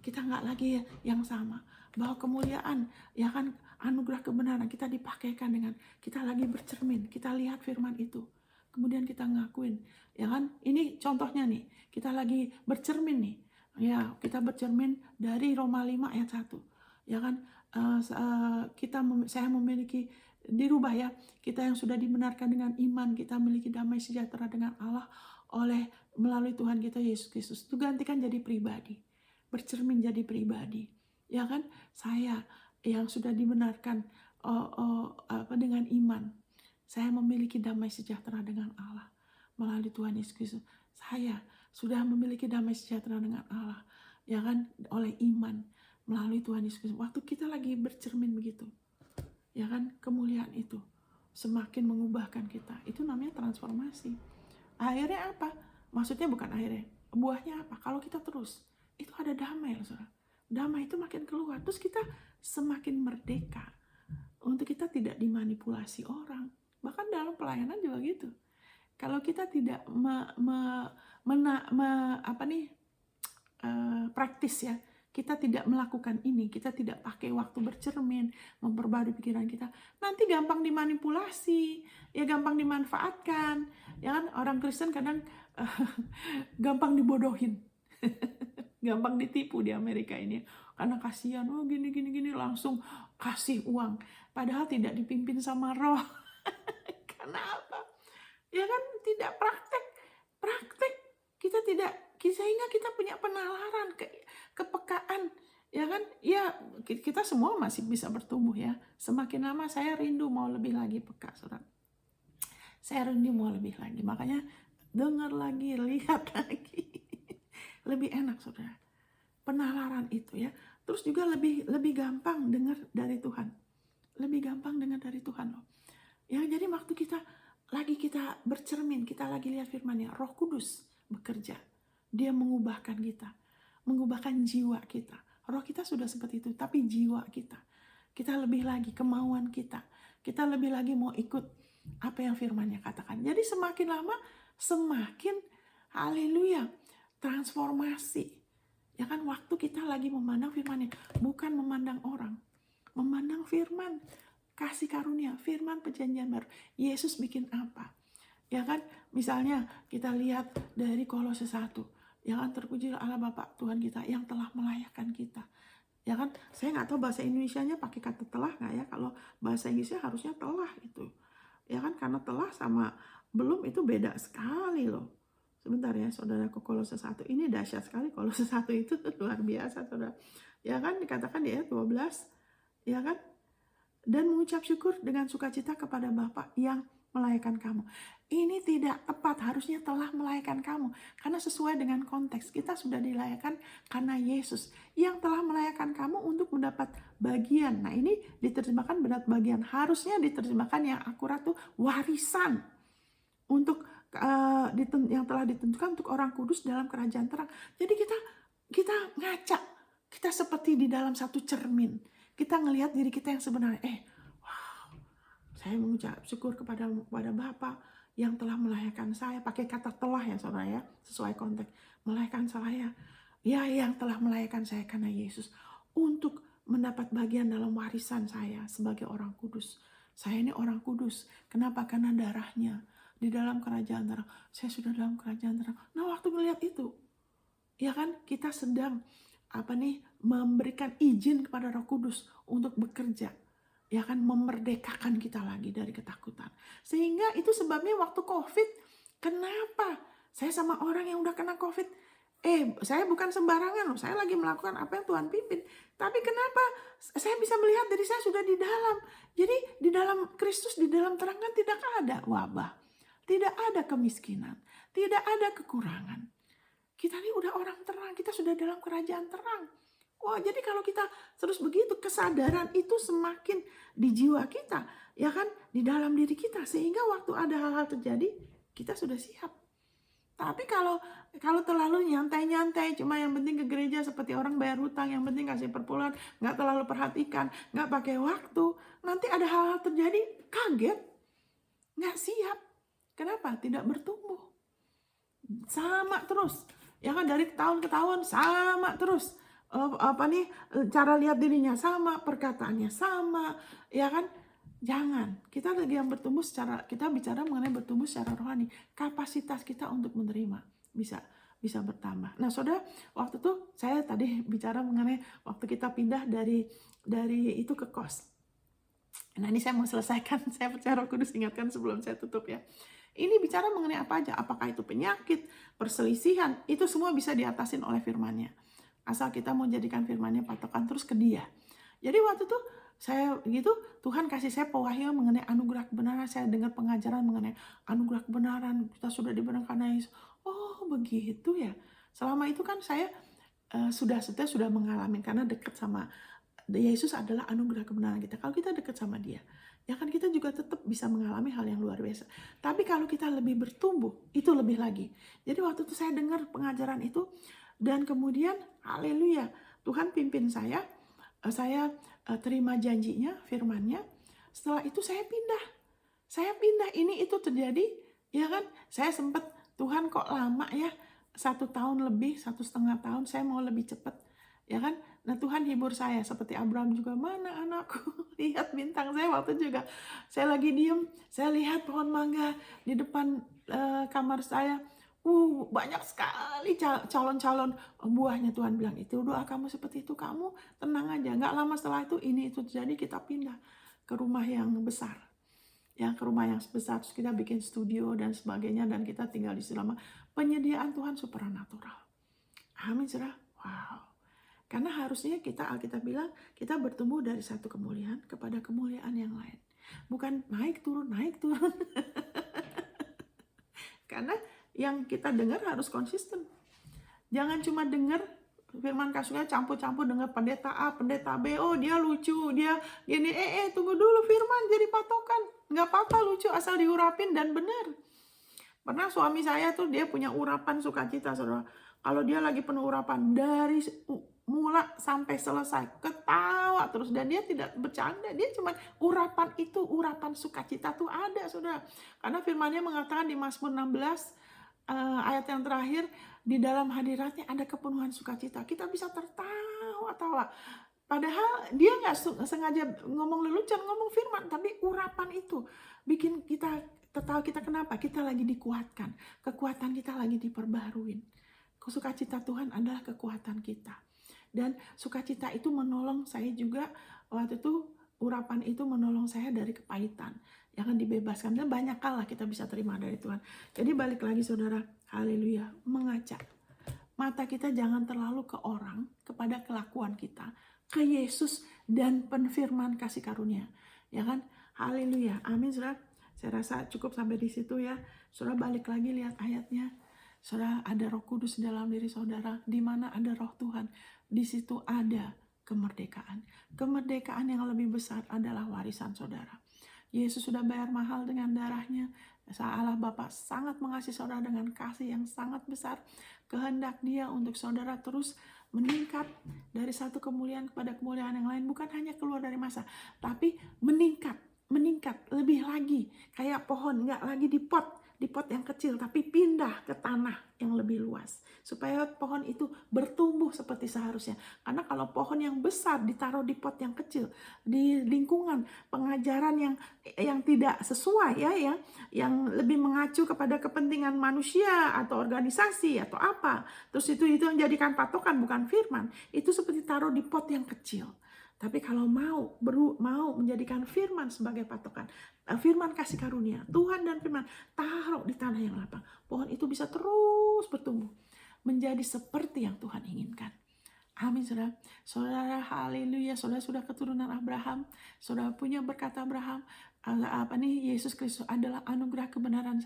kita nggak lagi yang sama, bahwa kemuliaan ya kan, anugerah kebenaran kita dipakaikan dengan kita lagi bercermin, kita lihat firman itu, kemudian kita ngakuin, ya kan. Ini contohnya nih, kita lagi bercermin nih, ya kita bercermin dari Roma 5 ayat 1, ya kan. Saya memiliki dirubah ya, kita yang sudah dibenarkan dengan iman, kita memiliki damai sejahtera dengan Allah oleh melalui Tuhan kita Yesus Kristus. Itu gantikan jadi pribadi, bercermin jadi pribadi, ya kan. Saya yang sudah dibenarkan dengan iman, saya memiliki damai sejahtera dengan Allah melalui Tuhan Yesus Kristus. Saya sudah memiliki damai sejahtera dengan Allah, ya kan, oleh iman melalui Tuhan Yesus Kristus. Waktu kita lagi bercermin begitu, ya kan, kemuliaan itu semakin mengubahkan kita. Itu namanya transformasi. Akhirnya apa? Maksudnya bukan akhirnya, buahnya apa? Kalau kita terus, itu ada damai loh, saudara. Damai itu makin keluar, terus kita semakin merdeka untuk kita tidak dimanipulasi orang. Bahkan dalam pelayanan juga gitu. Kalau kita tidak praktis ya, kita tidak melakukan ini, kita tidak pakai waktu bercermin, memperbarui pikiran kita, nanti gampang dimanipulasi, ya gampang dimanfaatkan, ya kan. Orang Kristen kadang gampang dibodohin, gampang ditipu di Amerika ini, karena kasihan, oh gini langsung kasih uang, padahal tidak dipimpin sama Roh. Karena apa? Ya kan, tidak praktek, kita tidak, sehingga kita punya penalaran, kepekaan, ya kan. Ya kita semua masih bisa bertumbuh ya, semakin lama saya rindu mau lebih lagi peka, saudara. Saya rindu mau lebih lagi, makanya dengar lagi, lihat lagi. Lebih enak, saudara, penalaran itu ya. Terus juga lebih gampang dengar dari Tuhan, lebih gampang dengar dari Tuhan loh ya. Jadi waktu kita bercermin, kita lagi lihat firman-Nya, Roh Kudus bekerja, Dia mengubahkan kita, mengubahkan jiwa kita. Roh kita sudah seperti itu, tapi jiwa kita lebih lagi, kemauan kita lebih lagi mau ikut apa yang firman-Nya katakan. Jadi semakin lama semakin haleluya, transformasi, ya kan. Waktu kita lagi memandang firman-Nya, bukan memandang orang, memandang firman, kasih karunia, firman perjanjian baru. Yesus bikin apa? Ya kan, misalnya kita lihat dari Kolose 1, ya kan, terpujilah Allah Bapa Tuhan kita yang telah melayakan kita. Ya kan, saya nggak tahu bahasa Indonesianya pakai kata telah nggak ya. Kalau bahasa Inggrisnya harusnya telah itu. Ya kan, karena telah sama belum itu beda sekali loh. Sebentar ya, saudara, ke Kolose 1. Ini dahsyat sekali, Kolose 1 itu luar biasa, saudara. Ya kan, dikatakan di ayat 12, ya kan, dan mengucap syukur dengan sukacita kepada Bapa yang melayakkan kamu. Ini tidak tepat, harusnya telah melayakkan kamu, karena sesuai dengan konteks. Kita sudah dilayakkan karena Yesus yang telah melayakkan kamu untuk mendapat bagian. Nah, ini diterjemahkan mendapat bagian, harusnya diterjemahkan yang akurat tuh warisan untuk yang telah ditentukan untuk orang kudus dalam kerajaan terang. Jadi kita ngaca, kita seperti di dalam satu cermin. Kita ngelihat diri kita yang sebenarnya. Wow, saya mengucap syukur kepada Bapa yang telah melahirkan saya. Pakai kata telah ya, saudara ya, sesuai konteks. Melahirkan saya, ya, yang telah melahirkan saya karena Yesus, untuk mendapat bagian dalam warisan saya sebagai orang kudus. Saya ini orang kudus. Kenapa? Karena darahnya di dalam kerajaan terang. Saya sudah dalam kerajaan terang. Nah, waktu melihat itu, ya kan, kita sedang memberikan izin kepada Roh Kudus untuk bekerja, ya kan, memerdekakan kita lagi dari ketakutan. Sehingga itu sebabnya waktu COVID, kenapa saya sama orang yang udah kena COVID, saya bukan sembarangan loh, saya lagi melakukan apa yang Tuhan pimpin. Tapi kenapa saya bisa melihat diri saya sudah di dalam. Jadi di dalam Kristus, di dalam terang kan tidak ada wabah, tidak ada kemiskinan, tidak ada kekurangan. Kita ini udah orang terang, kita sudah dalam kerajaan terang. Wah, jadi kalau kita terus begitu, kesadaran itu semakin di jiwa kita, ya kan, di dalam diri kita, sehingga waktu ada hal-hal terjadi, kita sudah siap. Tapi kalau terlalu nyantai-nyantai, cuma yang penting ke gereja seperti orang bayar hutang, yang penting kasih perpuluhan, nggak terlalu perhatikan, nggak pakai waktu, nanti ada hal-hal terjadi, kaget, nggak siap. Kenapa? Tidak bertumbuh. Sama terus. Ya kan, dari tahun ke tahun sama terus. Cara lihat dirinya sama, perkataannya sama, ya kan? Jangan. Kita lagi yang bertumbuh kita bicara mengenai bertumbuh secara rohani. Kapasitas kita untuk menerima bisa bertambah. Nah, saudara, waktu itu saya tadi bicara mengenai waktu kita pindah dari itu ke kos. Nah, ini saya mau selesaikan. Saya percaya Roh Kudus ingatkan sebelum saya tutup ya. Ini bicara mengenai apa aja? Apakah itu penyakit, perselisihan, itu semua bisa diatasin oleh firman-Nya. Asal kita mau jadikan firman-Nya patokan terus ke Dia. Jadi waktu itu saya gitu, Tuhan kasih saya pewahyuan mengenai anugerah kebenaran. Saya dengar pengajaran mengenai anugerah kebenaran. Kita sudah dibenarkan karena Yesus. Oh, begitu ya. Selama itu kan saya sudah mengalami, karena dekat sama Yesus adalah anugerah kebenaran kita. Kalau kita dekat sama Dia, ya kan kita juga tetap bisa mengalami hal yang luar biasa. Tapi kalau kita lebih bertumbuh, itu lebih lagi. Jadi waktu itu saya dengar pengajaran itu, dan kemudian haleluya, Tuhan pimpin saya terima janjinya, firman-Nya. Setelah itu saya pindah, ini itu terjadi, ya kan? Saya sempat, Tuhan kok lama ya, 1 tahun lebih, 1,5 tahun, saya mau lebih cepat, ya kan? Nah, Tuhan hibur saya seperti Abraham juga, mana anakku? Lihat bintang. Saya waktu juga, saya lagi diem, saya lihat pohon mangga di depan kamar saya. Banyak sekali calon-calon buahnya. Tuhan bilang, itu doa kamu seperti itu, kamu tenang aja. Nggak lama setelah itu, itu terjadi, kita pindah ke rumah yang besar. Ya, ke rumah yang besar, terus kita bikin studio dan sebagainya, dan kita tinggal di selama penyediaan Tuhan supranatural. Amin, saudara. Wow. Karena harusnya Alkitab bilang, kita bertumbuh dari satu kemuliaan kepada kemuliaan yang lain. Bukan naik turun. Karena yang kita dengar harus konsisten. Jangan cuma dengar firman kasihnya campur-campur dengan pendeta A, pendeta B, oh dia lucu, dia gini, tunggu dulu, firman jadi patokan. Nggak apa-apa lucu, asal diurapin dan benar. Pernah suami saya tuh, dia punya urapan sukacita, saudara. Kalau dia lagi penuh urapan, dari mula sampai selesai ketawa terus, dan dia tidak bercanda, dia cuma urapan sukacita tuh ada, saudara. Karena firman-Nya mengatakan di Mazmur 16 ayat yang terakhir, di dalam hadiratnya ada kepenuhan sukacita. Kita bisa tertawa-tawa, padahal dia nggak sengaja ngomong lelucon, ngomong firman, tapi urapan itu bikin kita tertawa. Kita kenapa? Kita lagi dikuatkan, kekuatan kita lagi diperbaruin. Sukacita Tuhan adalah kekuatan kita. Dan sukacita itu menolong saya juga, waktu itu urapan itu menolong saya dari kepahitan. Jangan dibebaskan, dan banyak hal lah kita bisa terima dari Tuhan. Jadi balik lagi, saudara, haleluya, mengaca. Mata kita jangan terlalu ke orang, kepada kelakuan kita, ke Yesus dan penfirman kasih karunia. Ya kan? Haleluya. Amin, saudara. Saya rasa cukup sampai di situ ya. Saudara balik lagi lihat ayatnya. Saudara, ada Roh Kudus dalam diri saudara. Di mana ada Roh Tuhan, di situ ada kemerdekaan. Kemerdekaan yang lebih besar adalah warisan saudara. Yesus sudah bayar mahal dengan darahnya. Allah Bapa sangat mengasihi saudara dengan kasih yang sangat besar. Kehendak Dia untuk saudara terus meningkat dari satu kemuliaan kepada kemuliaan yang lain. Bukan hanya keluar dari masa, tapi meningkat lebih lagi. Kayak pohon, nggak lagi di pot yang kecil, tapi pindah ke tanah yang lebih luas, supaya pohon itu bertumbuh seperti seharusnya. Karena kalau pohon yang besar ditaruh di pot yang kecil, di lingkungan pengajaran yang tidak sesuai, ya, yang lebih mengacu kepada kepentingan manusia atau organisasi atau apa, terus itu yang jadikan patokan, bukan firman, itu seperti taruh di pot yang kecil. Tapi kalau mau menjadikan firman sebagai patokan, firman kasih karunia, Tuhan dan firman, taruh di tanah yang lapang, pohon itu bisa terus bertumbuh, menjadi seperti yang Tuhan inginkan. Amin, saudara. Saudara, haleluya, saudara sudah keturunan Abraham, saudara punya berkat Abraham. Yesus Kristus adalah anugerah kebenaran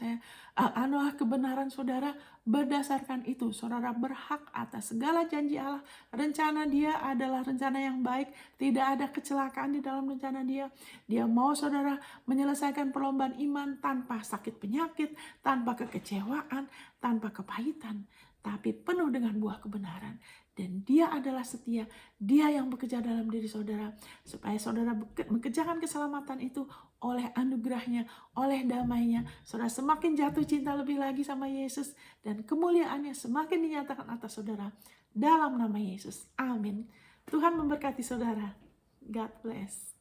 anugerah kebenaran saudara. Berdasarkan itu, saudara berhak atas segala janji Allah. Rencana Dia adalah rencana yang baik. Tidak ada kecelakaan di dalam rencana Dia. Dia mau saudara menyelesaikan perlombaan iman tanpa sakit penyakit, tanpa kekecewaan, tanpa kepahitan. tapi penuh dengan buah kebenaran. Dan Dia adalah setia, Dia yang bekerja dalam diri saudara, supaya saudara mengerjakan keselamatan itu oleh anugerahnya, oleh damainya. Saudara semakin jatuh cinta lebih lagi sama Yesus, dan kemuliaannya semakin dinyatakan atas saudara. Dalam nama Yesus, amin. Tuhan memberkati saudara. God bless.